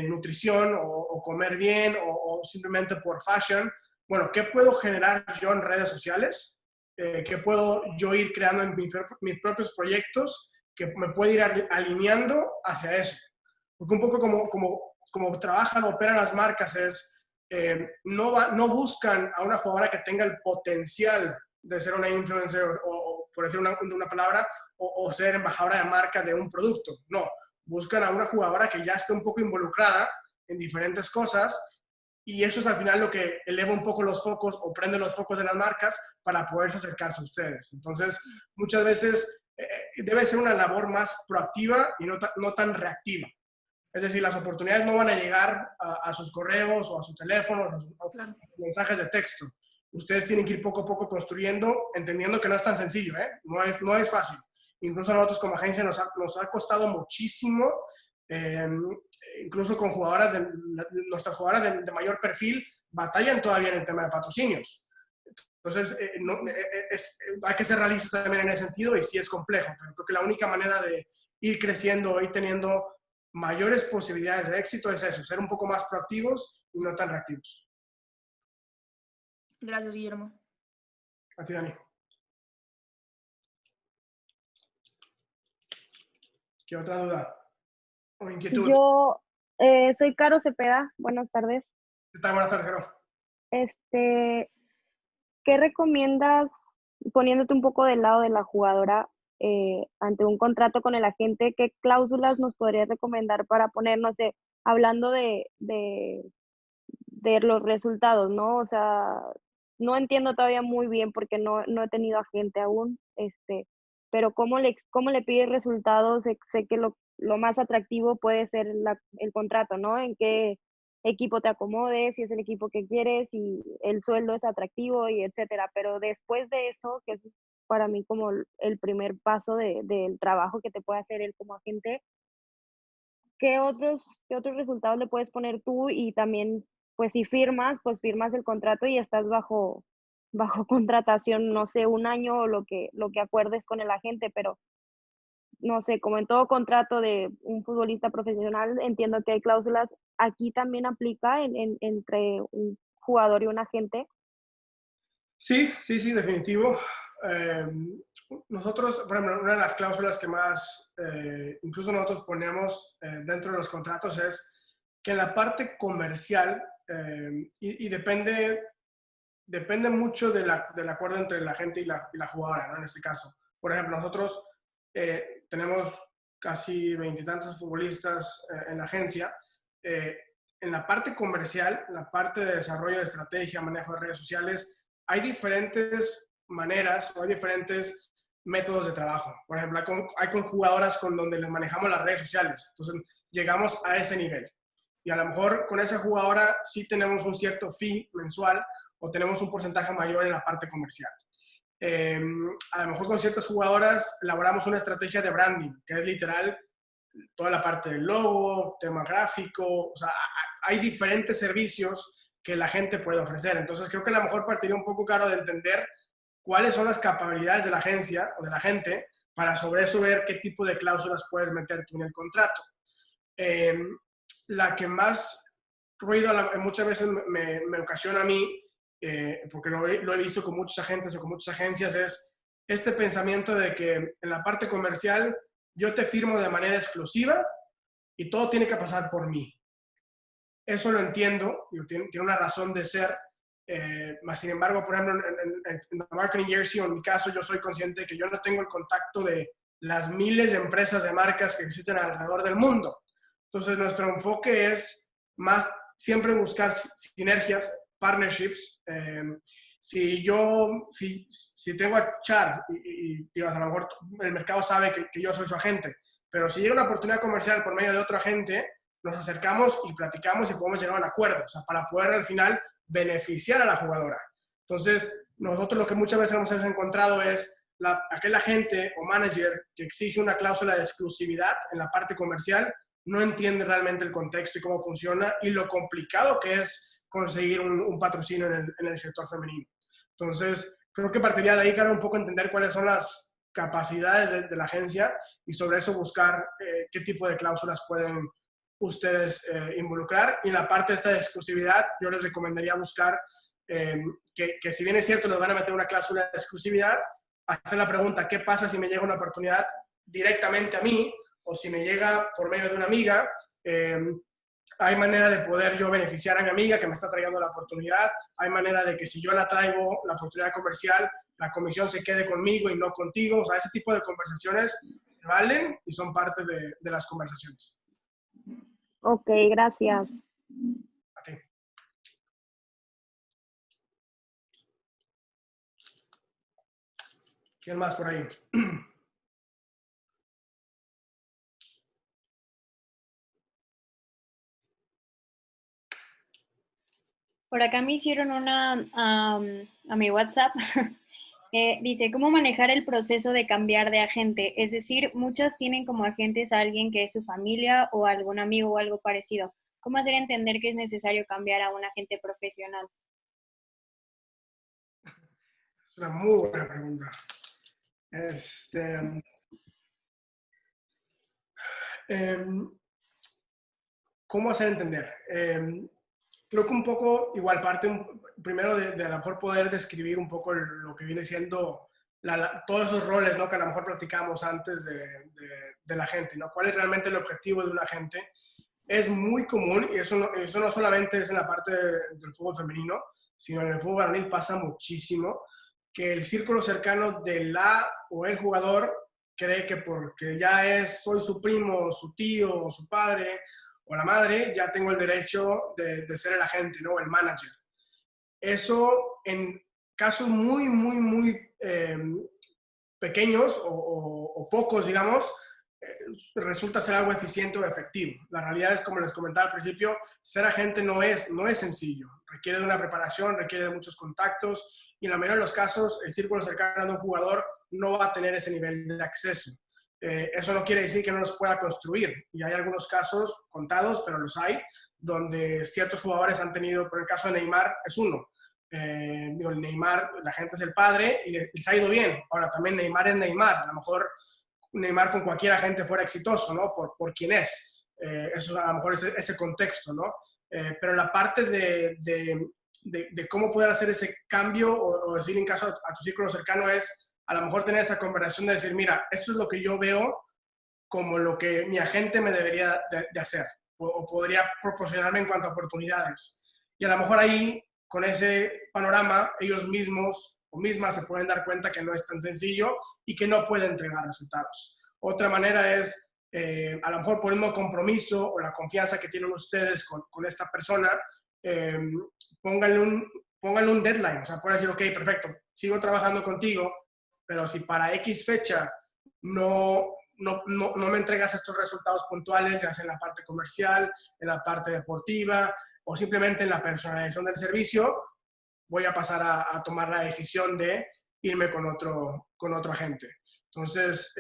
nutrición o comer bien o simplemente por fashion, bueno, ¿qué puedo generar yo en redes sociales? ¿Qué puedo yo ir creando en mis propios proyectos que me puede ir alineando hacia eso? Porque un poco como trabajan, operan las marcas es, no buscan a una jugadora que tenga el potencial de ser una influencer o por decir una palabra, o ser embajadora de marca de un producto. No, buscan a una jugadora que ya esté un poco involucrada en diferentes cosas y eso es al final lo que eleva un poco los focos o prende los focos de las marcas para poderse acercarse a ustedes. Entonces, muchas veces debe ser una labor más proactiva y no tan reactiva. Es decir, las oportunidades no van a llegar a sus correos o a su teléfono o a sus mensajes de texto. ustedes tienen que ir poco a poco construyendo, entendiendo que no es tan sencillo, ¿eh? No es fácil. Incluso a nosotros como agencia nos ha costado muchísimo, incluso con nuestras jugadoras de mayor perfil batallan todavía en el tema de patrocinios. Entonces, hay que ser realistas también en ese sentido y sí es complejo, pero creo que la única manera de ir creciendo, ir teniendo mayores posibilidades de éxito es eso, ser un poco más proactivos y no tan reactivos. Gracias, Guillermo. A ti, Dani. ¿Qué otra duda o inquietud? Yo soy Caro Cepeda. Buenas tardes. ¿Qué tal? Buenas tardes, Caro. ¿Qué recomiendas, poniéndote un poco del lado de la jugadora, ante un contrato con el agente? ¿Qué cláusulas nos podrías recomendar para poner, no sé, hablando de los resultados, ¿no? O sea, no entiendo todavía muy bien porque no he tenido agente aún, pero ¿cómo le pides resultados? Sé que lo más atractivo puede ser el contrato, ¿no? En qué equipo te acomodes, si es el equipo que quieres, si el sueldo es atractivo y etcétera. Pero después de eso, que es para mí como el primer paso del trabajo que te puede hacer él como agente, ¿qué otros resultados le puedes poner tú? Y también, pues si firmas, pues firmas el contrato y estás bajo contratación, no sé, un año o lo que acuerdes con el agente, pero no sé, como en todo contrato de un futbolista profesional, entiendo que hay cláusulas. ¿Aquí también aplica entre un jugador y un agente? Sí, definitivo. Nosotros, por ejemplo, una de las cláusulas que más, incluso nosotros ponemos dentro de los contratos es que en la parte comercial, y depende mucho del acuerdo entre la agente y la jugadora, ¿no? En este caso. Por ejemplo, nosotros tenemos casi veintitantos futbolistas en la agencia. En la parte comercial, en la parte de desarrollo de estrategia, manejo de redes sociales, hay diferentes maneras o hay diferentes métodos de trabajo. Por ejemplo, hay con jugadoras con donde les manejamos las redes sociales. Entonces, llegamos a ese nivel. Y a lo mejor con esa jugadora sí tenemos un cierto fee mensual o tenemos un porcentaje mayor en la parte comercial. A lo mejor con ciertas jugadoras elaboramos una estrategia de branding, que es literal toda la parte del logo, tema gráfico, o sea, hay diferentes servicios que la gente puede ofrecer. Entonces creo que a lo mejor partiría un poco claro de entender cuáles son las capacidades de la agencia o de la gente para sobre eso ver qué tipo de cláusulas puedes meter tú en el contrato. La que más ruido muchas veces me ocasiona a mí, porque lo he visto con muchos agentes o con muchas agencias, es este pensamiento de que en la parte comercial yo te firmo de manera exclusiva y todo tiene que pasar por mí. Eso lo entiendo, tiene una razón de ser, más sin embargo, por ejemplo, en The Marketing Jersey, o en mi caso, yo soy consciente de que yo no tengo el contacto de las miles de empresas de marcas que existen alrededor del mundo. Entonces, nuestro enfoque es más siempre buscar sinergias, partnerships. Si tengo a Char y a lo mejor el mercado sabe que yo soy su agente, pero si llega una oportunidad comercial por medio de otro agente, nos acercamos y platicamos y podemos llegar a un acuerdo, o sea, para poder al final beneficiar a la jugadora. Entonces, nosotros lo que muchas veces hemos encontrado es aquel agente o manager que exige una cláusula de exclusividad en la parte comercial, no entiende realmente el contexto y cómo funciona y lo complicado que es conseguir un patrocinio en el sector femenino. Entonces, creo que partiría de ahí, claro, un poco entender cuáles son las capacidades de la agencia y sobre eso buscar qué tipo de cláusulas pueden ustedes involucrar. Y en la parte esta de exclusividad, yo les recomendaría buscar que si bien es cierto, les van a meter una cláusula de exclusividad, hacer la pregunta, ¿qué pasa si me llega una oportunidad directamente a mí o si me llega por medio de una amiga? Hay manera de poder yo beneficiar a mi amiga que me está trayendo la oportunidad. Hay manera de que si yo la traigo la oportunidad comercial, la comisión se quede conmigo y no contigo. O sea, ese tipo de conversaciones se valen y son parte de las conversaciones. Ok, gracias. A ti. ¿Quién más por ahí? Por acá me hicieron una a mi WhatsApp. Dice, ¿cómo manejar el proceso de cambiar de agente? Es decir, muchas tienen como agentes a alguien que es su familia o algún amigo o algo parecido. ¿Cómo hacer entender que es necesario cambiar a un agente profesional? Es una muy buena pregunta. Em, ¿Cómo hacer entender? Creo que un poco, igual parte primero de a lo mejor poder describir un poco lo que viene siendo todos esos roles, ¿no? Que a lo mejor platicamos antes de la gente, ¿no? ¿Cuál es realmente el objetivo de una gente? Es muy común, y eso no solamente es en la parte del fútbol femenino, sino en el fútbol varonil pasa muchísimo, que el círculo cercano de la o el jugador cree que porque ya soy su primo, su tío, o su padre, o la madre, ya tengo el derecho de ser el agente, ¿no? El manager. Eso en casos muy, muy, muy pequeños o pocos, digamos, resulta ser algo eficiente o efectivo. La realidad es, como les comentaba al principio, ser agente no es sencillo. Requiere de una preparación, requiere de muchos contactos y en la mayoría de los casos el círculo cercano de un jugador no va a tener ese nivel de acceso. Eso no quiere decir que no los pueda construir. Y hay algunos casos contados, pero los hay, donde ciertos jugadores han tenido, por el caso de Neymar, es uno. El Neymar, la gente es el padre y les ha ido bien. Ahora, también Neymar es Neymar. A lo mejor Neymar con cualquier agente fuera exitoso, ¿no? Por quién es. Eso a lo mejor es ese contexto, ¿no? Pero la parte de cómo poder hacer ese cambio o decir en caso a tu círculo cercano es a lo mejor tener esa conversación de decir, mira, esto es lo que yo veo como lo que mi agente me debería de hacer o podría proporcionarme en cuanto a oportunidades. Y a lo mejor ahí, con ese panorama, ellos mismos o mismas se pueden dar cuenta que no es tan sencillo y que no pueden entregar resultados. Otra manera es, a lo mejor por el mismo compromiso o la confianza que tienen ustedes con esta persona, pónganle un deadline. O sea, pueden decir, ok, perfecto, sigo trabajando contigo, pero si para X fecha no me entregas estos resultados puntuales, ya sea en la parte comercial, en la parte deportiva o simplemente en la personalización del servicio, voy a pasar a tomar la decisión de irme con otro agente. Entonces,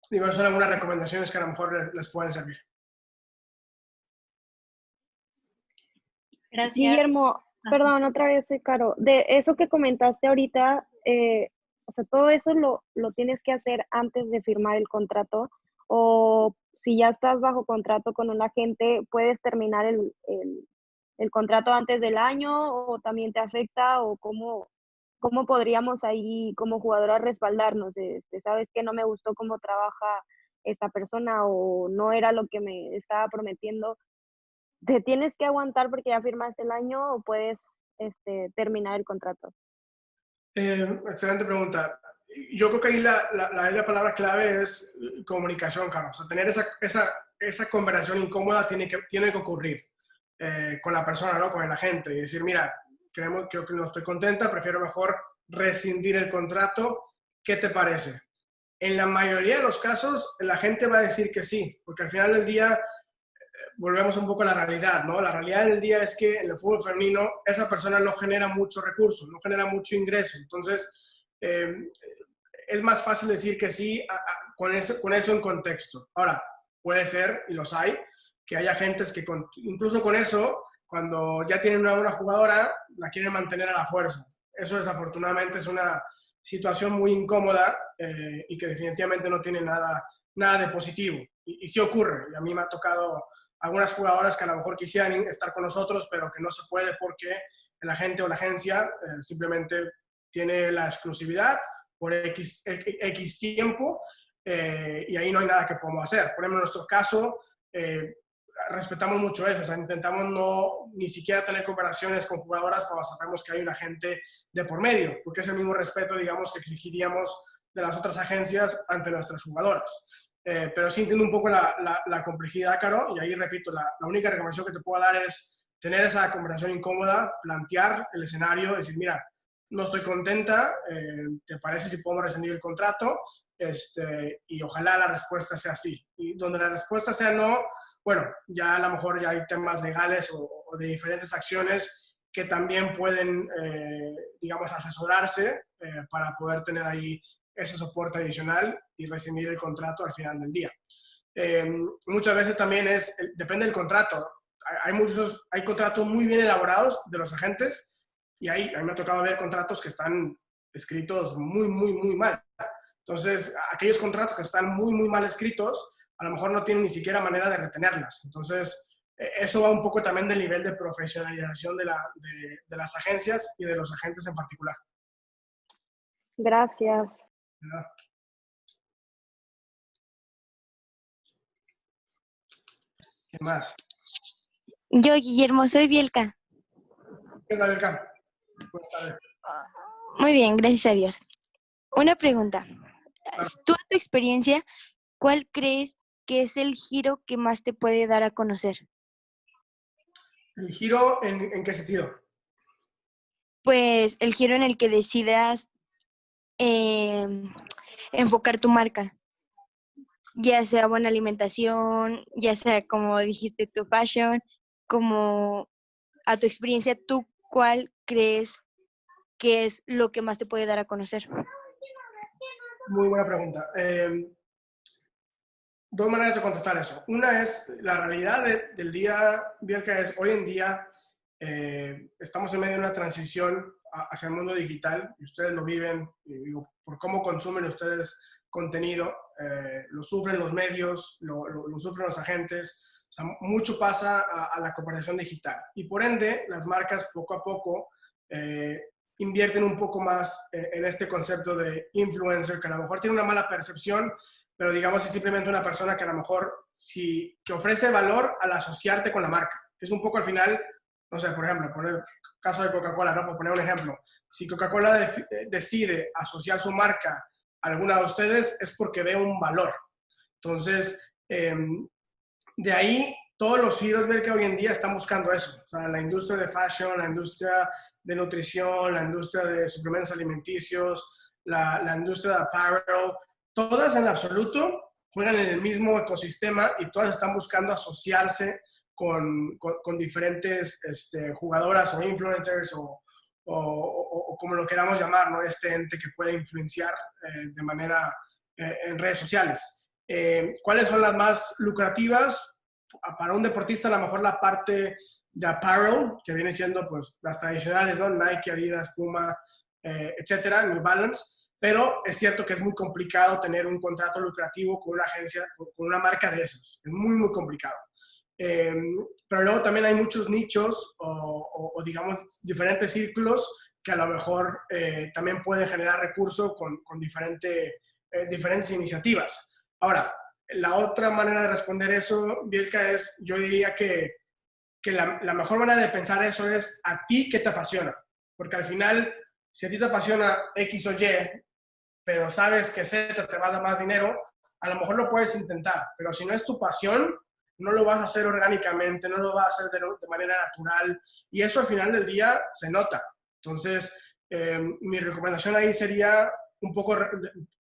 digo, son algunas recomendaciones que a lo mejor les pueden servir. Gracias. Guillermo, perdón, otra vez soy Caro. De eso que comentaste ahorita, o sea, todo eso lo tienes que hacer antes de firmar el contrato, o si ya estás bajo contrato con un agente, puedes terminar el contrato antes del año, o también te afecta, o cómo podríamos ahí como jugadora respaldarnos. Sabes que no me gustó cómo trabaja esta persona o no era lo que me estaba prometiendo. ¿Te tienes que aguantar porque ya firmaste el año o puedes terminar el contrato? Excelente pregunta. Yo creo que ahí la palabra clave es comunicación, Carlos. O sea, tener esa conversación incómoda tiene que ocurrir con la persona, ¿no? Con el agente. Y decir, mira, creo que no estoy contenta, prefiero mejor rescindir el contrato. ¿Qué te parece? En la mayoría de los casos, la gente va a decir que sí, porque al final del día volvemos un poco a la realidad, ¿no? La realidad del día es que en el fútbol femenino esa persona no genera muchos recursos, no genera mucho ingreso. Entonces, es más fácil decir que sí con eso en contexto. Ahora, puede ser, y los hay, que haya agentes que incluso con eso, cuando ya tienen una jugadora, la quieren mantener a la fuerza. Eso desafortunadamente es una situación muy incómoda y que definitivamente no tiene nada de positivo. Y sí ocurre, y a mí me ha tocado algunas jugadoras que a lo mejor quisieran estar con nosotros, pero que no se puede porque el agente o la agencia simplemente tiene la exclusividad por X tiempo y ahí no hay nada que podamos hacer. Por ejemplo, en nuestro caso, respetamos mucho eso, o sea, intentamos ni siquiera tener comparaciones con jugadoras cuando sabemos que hay un agente de por medio, porque es el mismo respeto, digamos, que exigiríamos de las otras agencias ante nuestras jugadoras. Pero sí entiendo un poco la complejidad, Caro, y ahí repito, la única recomendación que te puedo dar es tener esa conversación incómoda, plantear el escenario, decir, mira, no estoy contenta, ¿te parece si podemos rescindir el contrato? Y ojalá la respuesta sea sí. Y donde la respuesta sea no, bueno, ya a lo mejor ya hay temas legales o de diferentes acciones que también pueden, digamos, asesorarse para poder tener ahí ese soporte adicional y rescindir el contrato al final del día. Muchas veces también depende del contrato. Hay contratos muy bien elaborados de los agentes y a mí me ha tocado ver contratos que están escritos muy, muy, muy mal. Entonces, aquellos contratos que están muy, muy mal escritos, a lo mejor no tienen ni siquiera manera de retenerlas. Entonces, eso va un poco también del nivel de profesionalización de las agencias y de los agentes en particular. Gracias. ¿Verdad? ¿Qué más? Yo, Guillermo, soy Bielka. ¿Qué tal, Belka? Buenas tardes. Muy bien, gracias a Dios. Una pregunta. Tú, en tu experiencia, ¿cuál crees que es el giro que más te puede dar a conocer? ¿El giro en qué sentido? Pues el giro en el que decidas enfocar tu marca, ya sea buena alimentación, ya sea como dijiste tu fashion, como a tu experiencia, ¿tú cuál crees que es lo que más te puede dar a conocer? Muy buena pregunta. Dos maneras de contestar eso. Una es la realidad del día, Bielka, es hoy en día estamos en medio de una transición hacia el mundo digital y ustedes lo viven, y digo, por cómo consumen ustedes contenido, lo sufren los medios, lo sufren los agentes, o sea, mucho pasa a la cooperación digital y por ende las marcas poco a poco invierten un poco más en este concepto de influencer que a lo mejor tiene una mala percepción, pero digamos es simplemente una persona que a lo mejor que ofrece valor al asociarte con la marca, que es un poco al final, no sé, por ejemplo, poner el caso de Coca-Cola, ¿no? Por poner un ejemplo, si Coca-Cola decide asociar su marca a alguna de ustedes es porque ve un valor. Entonces, de ahí todos los giros ver que hoy en día están buscando eso. O sea, la industria de fashion, la industria de nutrición, la industria de suplementos alimenticios, la industria de apparel, todas en absoluto juegan en el mismo ecosistema y todas están buscando asociarse con diferentes jugadoras o influencers o como lo queramos llamar, ¿no? Este ente que puede influenciar de manera en redes sociales. ¿Cuáles son las más lucrativas? Para un deportista a lo mejor la parte de apparel, que viene siendo pues las tradicionales, ¿no? Nike, Adidas, Puma, etcétera, New Balance, pero es cierto que es muy complicado tener un contrato lucrativo con una agencia, con una marca de esos, es muy, muy complicado. Pero luego también hay muchos nichos o digamos diferentes círculos que a lo mejor también pueden generar recursos con diferentes iniciativas. Ahora, la otra manera de responder eso, Bielka, yo diría que la mejor manera de pensar eso es a ti qué te apasiona. Porque al final, si a ti te apasiona X o Y, pero sabes que Z te va a dar más dinero, a lo mejor lo puedes intentar. Pero si no es tu pasión, no lo vas a hacer orgánicamente, no lo vas a hacer de manera natural. Y eso al final del día se nota. Entonces, mi recomendación ahí sería un poco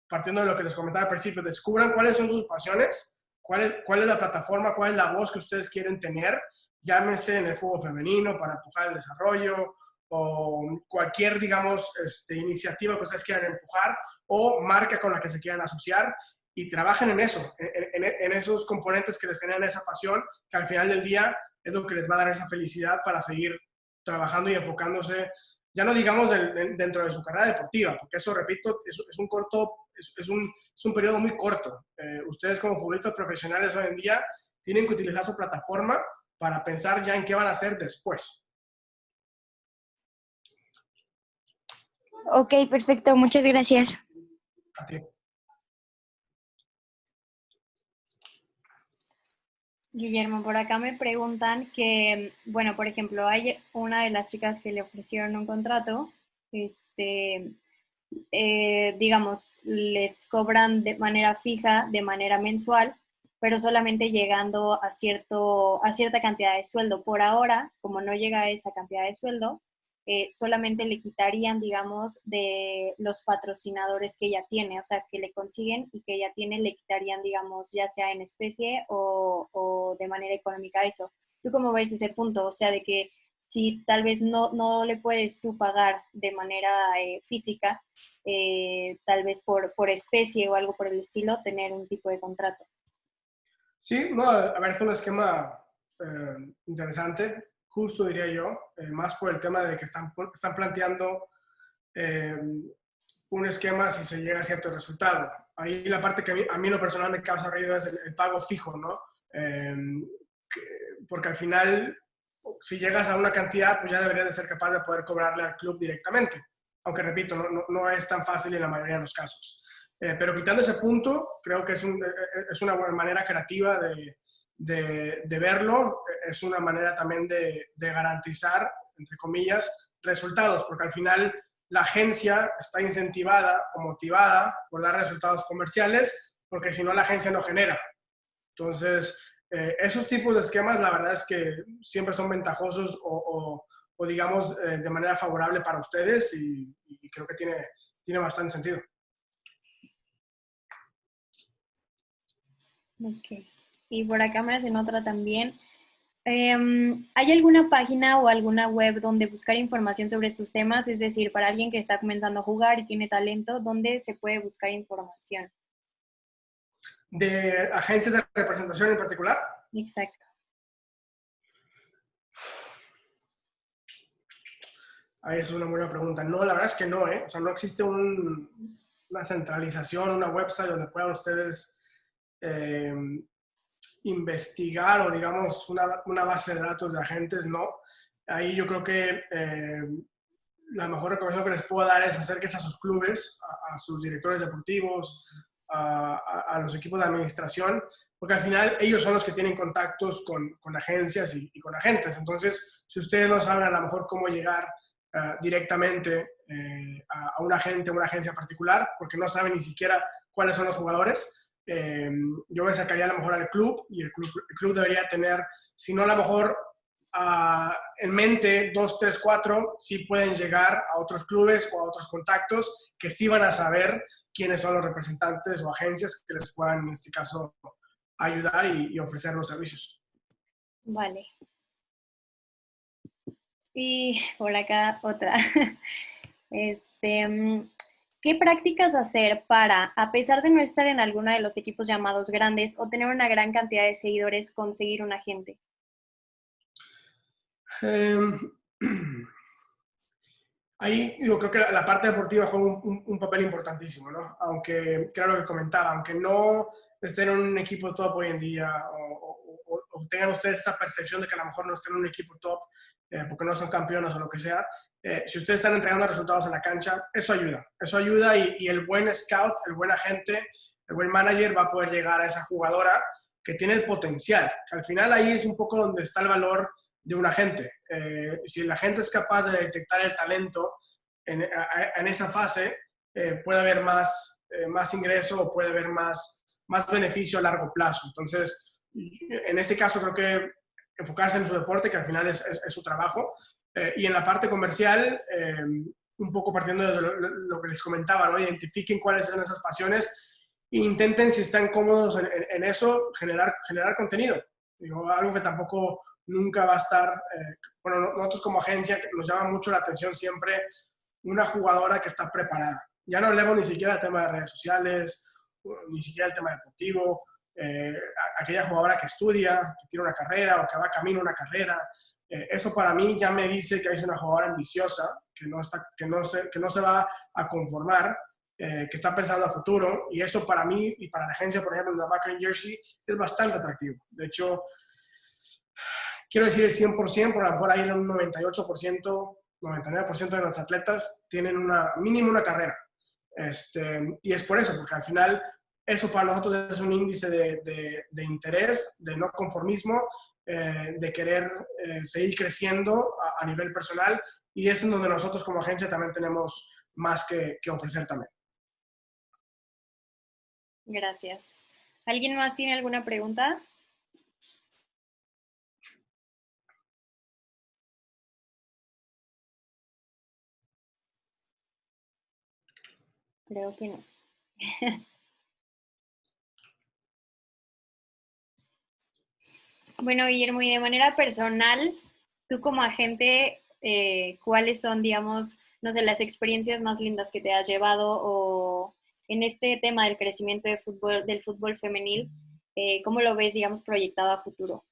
partiendo de lo que les comentaba al principio, descubran cuáles son sus pasiones, cuál es la plataforma, cuál es la voz que ustedes quieren tener, llámese en el fútbol femenino para empujar el desarrollo o cualquier, digamos, iniciativa que ustedes quieran empujar o marca con la que se quieran asociar y trabajen en eso, en esos componentes que les generan esa pasión, que al final del día es lo que les va a dar esa felicidad para seguir trabajando y enfocándose, ya no digamos dentro de su carrera deportiva, porque eso, repito, es un periodo muy corto. Ustedes como futbolistas profesionales hoy en día tienen que utilizar su plataforma para pensar ya en qué van a hacer después. Ok, perfecto, muchas gracias. A ti. Guillermo, por acá me preguntan que, bueno, por ejemplo, hay una de las chicas que le ofrecieron un contrato, digamos, les cobran de manera fija, de manera mensual, pero solamente llegando a cierta cantidad de sueldo. Por ahora, como no llega a esa cantidad de sueldo, solamente le quitarían, digamos, de los patrocinadores que ella tiene, o sea, que le consiguen y que ella tiene, le quitarían, digamos, ya sea en especie o de manera económica eso. ¿Tú cómo ves ese punto? O sea, de que si tal vez no le puedes tú pagar de manera física, tal vez por especie o algo por el estilo, tener un tipo de contrato. Sí, no, a ver, es un esquema interesante, justo diría yo, más por el tema de que están planteando eh, un esquema si se llega a cierto resultado. Ahí la parte que a mí en lo personal me causa ruido es el pago fijo, ¿no? Eh, porque al final, si llegas a una cantidad, pues ya deberías de ser capaz de poder cobrarle al club directamente. Aunque repito, no es tan fácil en la mayoría de los casos. Pero quitando ese punto, creo que es una buena manera creativa de verlo. Es una manera también de garantizar, entre comillas, resultados, porque al final la agencia está incentivada o motivada por dar resultados comerciales, porque si no la agencia no genera. Entonces, esos tipos de esquemas, la verdad es que siempre son ventajosos o digamos, de manera favorable para ustedes y creo que tiene bastante sentido. Ok. Y por acá me hacen otra también. ¿Hay alguna página o alguna web donde buscar información sobre estos temas? Es decir, para alguien que está comenzando a jugar y tiene talento, ¿dónde se puede buscar información? ¿De agencias de representación en particular? Exacto. Ahí es una buena pregunta. No, la verdad es que no, ¿eh? O sea, no existe una centralización, una website donde puedan ustedes eh, investigar o, digamos, una base de datos de agentes, no. Ahí yo creo que la mejor recomendación que les puedo dar es acérquense a sus clubes, a sus directores deportivos, a los equipos de administración, porque al final ellos son los que tienen contactos con agencias y con agentes. Entonces, si ustedes no saben a lo mejor cómo llegar directamente a un agente o una agencia particular, porque no saben ni siquiera cuáles son los jugadores, yo me sacaría a lo mejor al club y el club debería tener, si no a lo mejor en mente 2, 3, 4, sí pueden llegar a otros clubes o a otros contactos que sí van a saber quiénes son los representantes o agencias que les puedan, en este caso, ayudar y ofrecer los servicios. Vale. Y por acá otra. ¿Qué prácticas hacer para, a pesar de no estar en alguno de los equipos llamados grandes o tener una gran cantidad de seguidores, conseguir un agente? Ahí yo creo que la parte deportiva juega un papel importantísimo, ¿no? Aunque, claro, lo que comentaba, aunque no estén en un equipo top hoy en día o tengan ustedes esta percepción de que a lo mejor no estén en un equipo top porque no son campeones o lo que sea, si ustedes están entregando resultados en la cancha, eso ayuda y el buen scout, el buen agente, el buen manager va a poder llegar a esa jugadora que tiene el potencial, que al final ahí es un poco donde está el valor de un agente. Si el agente es capaz de detectar el talento en esa fase, puede haber más ingreso o puede haber más beneficio a largo plazo. Entonces, en ese caso creo que enfocarse en su deporte, que al final es su trabajo, y en la parte comercial, un poco partiendo de lo que les comentaba, ¿no? Identifiquen cuáles son esas pasiones e intenten, si están cómodos en eso, generar contenido. Digo, algo que tampoco nunca va a estar, bueno, nosotros como agencia nos llama mucho la atención siempre una jugadora que está preparada. Ya no hablemos ni siquiera del tema de redes sociales, ni siquiera del tema deportivo, aquella jugadora que estudia, que tiene una carrera o que va camino a una carrera. Eso para mí ya me dice que es una jugadora ambiciosa, que no se va a conformar, que está pensando a futuro, y eso para mí y para la agencia, por ejemplo, en la Backer Jersey, es bastante atractivo. De hecho, quiero decir el 100%, pero a lo mejor ahí un 98%, 99% de los atletas tienen mínimo una carrera. Y es por eso, porque al final eso para nosotros es un índice de interés, de no conformismo, de querer seguir creciendo a nivel personal, y es en donde nosotros como agencia también tenemos más que ofrecer también. Gracias. ¿Alguien más tiene alguna pregunta? Creo que no. Bueno, Guillermo, y de manera personal, tú como agente, ¿cuáles son, digamos, no sé, las experiencias más lindas que te has llevado o en este tema del crecimiento del fútbol femenil, cómo lo ves, digamos, proyectado a futuro?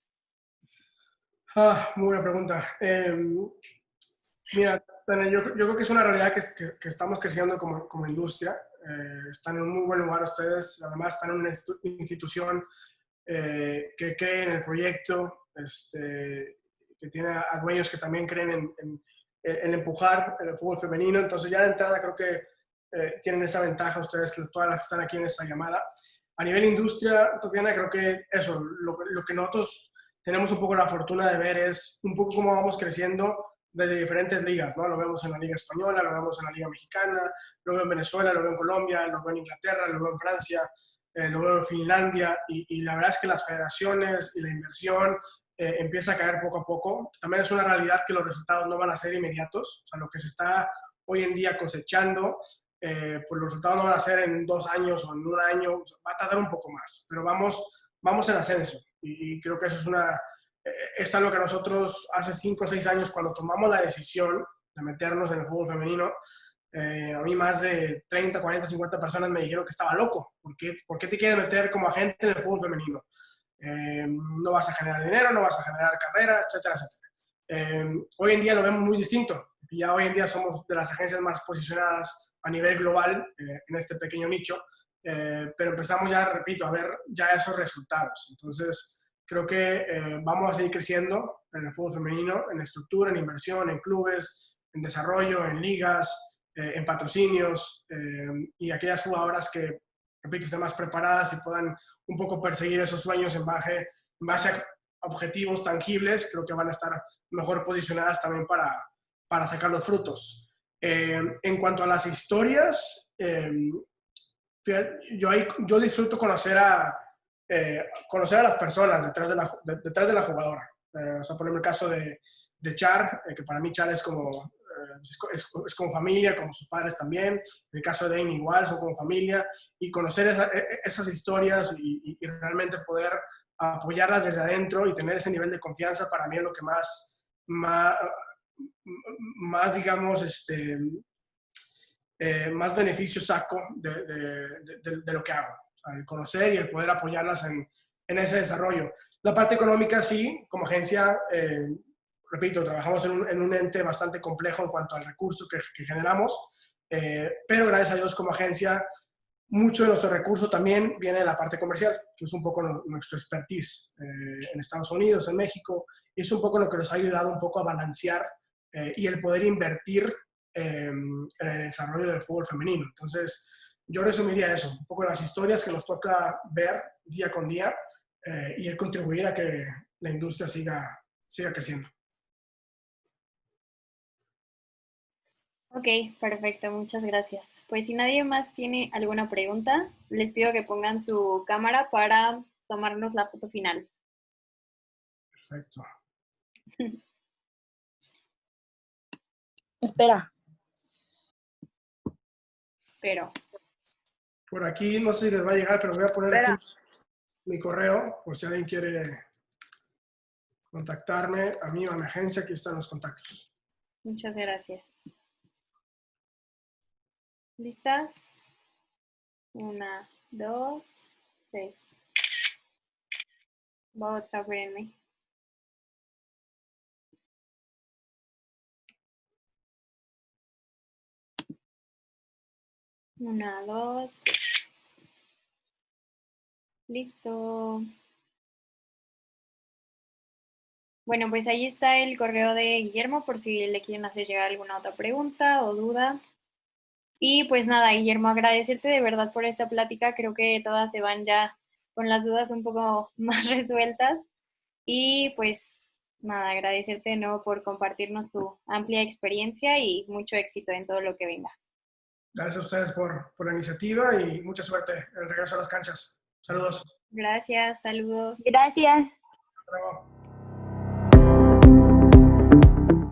Muy buena pregunta. Mira, Tania, yo creo que es una realidad que estamos creciendo como industria. Están en un muy buen lugar ustedes, además están en una institución que cree en el proyecto, que tiene a dueños que también creen en empujar el fútbol femenino. Entonces ya de entrada creo que tienen esa ventaja ustedes, todas las que están aquí en esta llamada. A nivel industria, Tatiana, creo que eso, lo que nosotros tenemos un poco la fortuna de ver es un poco cómo vamos creciendo desde diferentes ligas, ¿no? Lo vemos en la Liga Española, lo vemos en la Liga Mexicana, lo veo en Venezuela, lo veo en Colombia, lo veo en Inglaterra, lo veo en Francia, lo veo en Finlandia, y la verdad es que las federaciones y la inversión empieza a caer poco a poco. También es una realidad que los resultados no van a ser inmediatos, o sea, lo que se está hoy en día cosechando, pues los resultados no van a ser en 2 años o en 1 año, o sea, va a tardar un poco más, pero vamos en ascenso, y creo que eso es algo que nosotros hace 5 o 6 años, cuando tomamos la decisión de meternos en el fútbol femenino, a mí más de 30, 40, 50 personas me dijeron que estaba loco. ¿Por qué te quieres meter como agente en el fútbol femenino? No vas a generar dinero, no vas a generar carrera, etcétera, etcétera. Hoy en día lo vemos muy distinto. Ya hoy en día somos de las agencias más posicionadas a nivel global en este pequeño nicho, pero empezamos ya, repito, a ver ya esos resultados. Entonces, creo que vamos a seguir creciendo en el fútbol femenino, en estructura, en inversión, en clubes, en desarrollo, en ligas, en patrocinios, y aquellas jugadoras que, repito, estén más preparadas y puedan un poco perseguir esos sueños en base a objetivos tangibles, creo que van a estar mejor posicionadas también para sacar los frutos. En cuanto a las historias, yo disfruto conocer a las personas detrás de la jugadora. O sea, por ejemplo, el caso de Char, que para mí Char es como, es como familia, como sus padres también. En el caso de Dane igual, son como familia. Y conocer esas historias y realmente poder apoyarlas desde adentro y tener ese nivel de confianza, para mí es lo que más digamos, más beneficio saco de lo que hago. O sea, el conocer y el poder apoyarlas en ese desarrollo. La parte económica, sí, como agencia, repito, trabajamos en un ente bastante complejo en cuanto al recurso que generamos, pero gracias a Dios como agencia, mucho de nuestro recurso también viene de la parte comercial, que es un poco nuestro expertise en Estados Unidos, en México, y es un poco lo que nos ha ayudado un poco a balancear y el poder invertir en el desarrollo del fútbol femenino. Entonces, yo resumiría eso, un poco las historias que nos toca ver día con día y el contribuir a que la industria siga creciendo. Ok, perfecto, muchas gracias. Pues si nadie más tiene alguna pregunta, les pido que pongan su cámara para tomarnos la foto final. Perfecto. Espera. Espero. Por aquí, no sé si les va a llegar, pero voy a poner aquí mi correo, por si alguien quiere contactarme, a mí o a mi agencia, aquí están los contactos. Muchas gracias. ¿Listas? 1, 2, 3. Voy a abrirme. Una, dos. Listo. Bueno, pues ahí está el correo de Guillermo por si le quieren hacer llegar alguna otra pregunta o duda. Y pues nada, Guillermo, agradecerte de verdad por esta plática. Creo que todas se van ya con las dudas un poco más resueltas. Y pues nada, agradecerte de nuevo por compartirnos tu amplia experiencia y mucho éxito en todo lo que venga. Gracias a ustedes por la iniciativa y mucha suerte en el regreso a las canchas. Saludos. Gracias, saludos. Gracias. Hasta luego.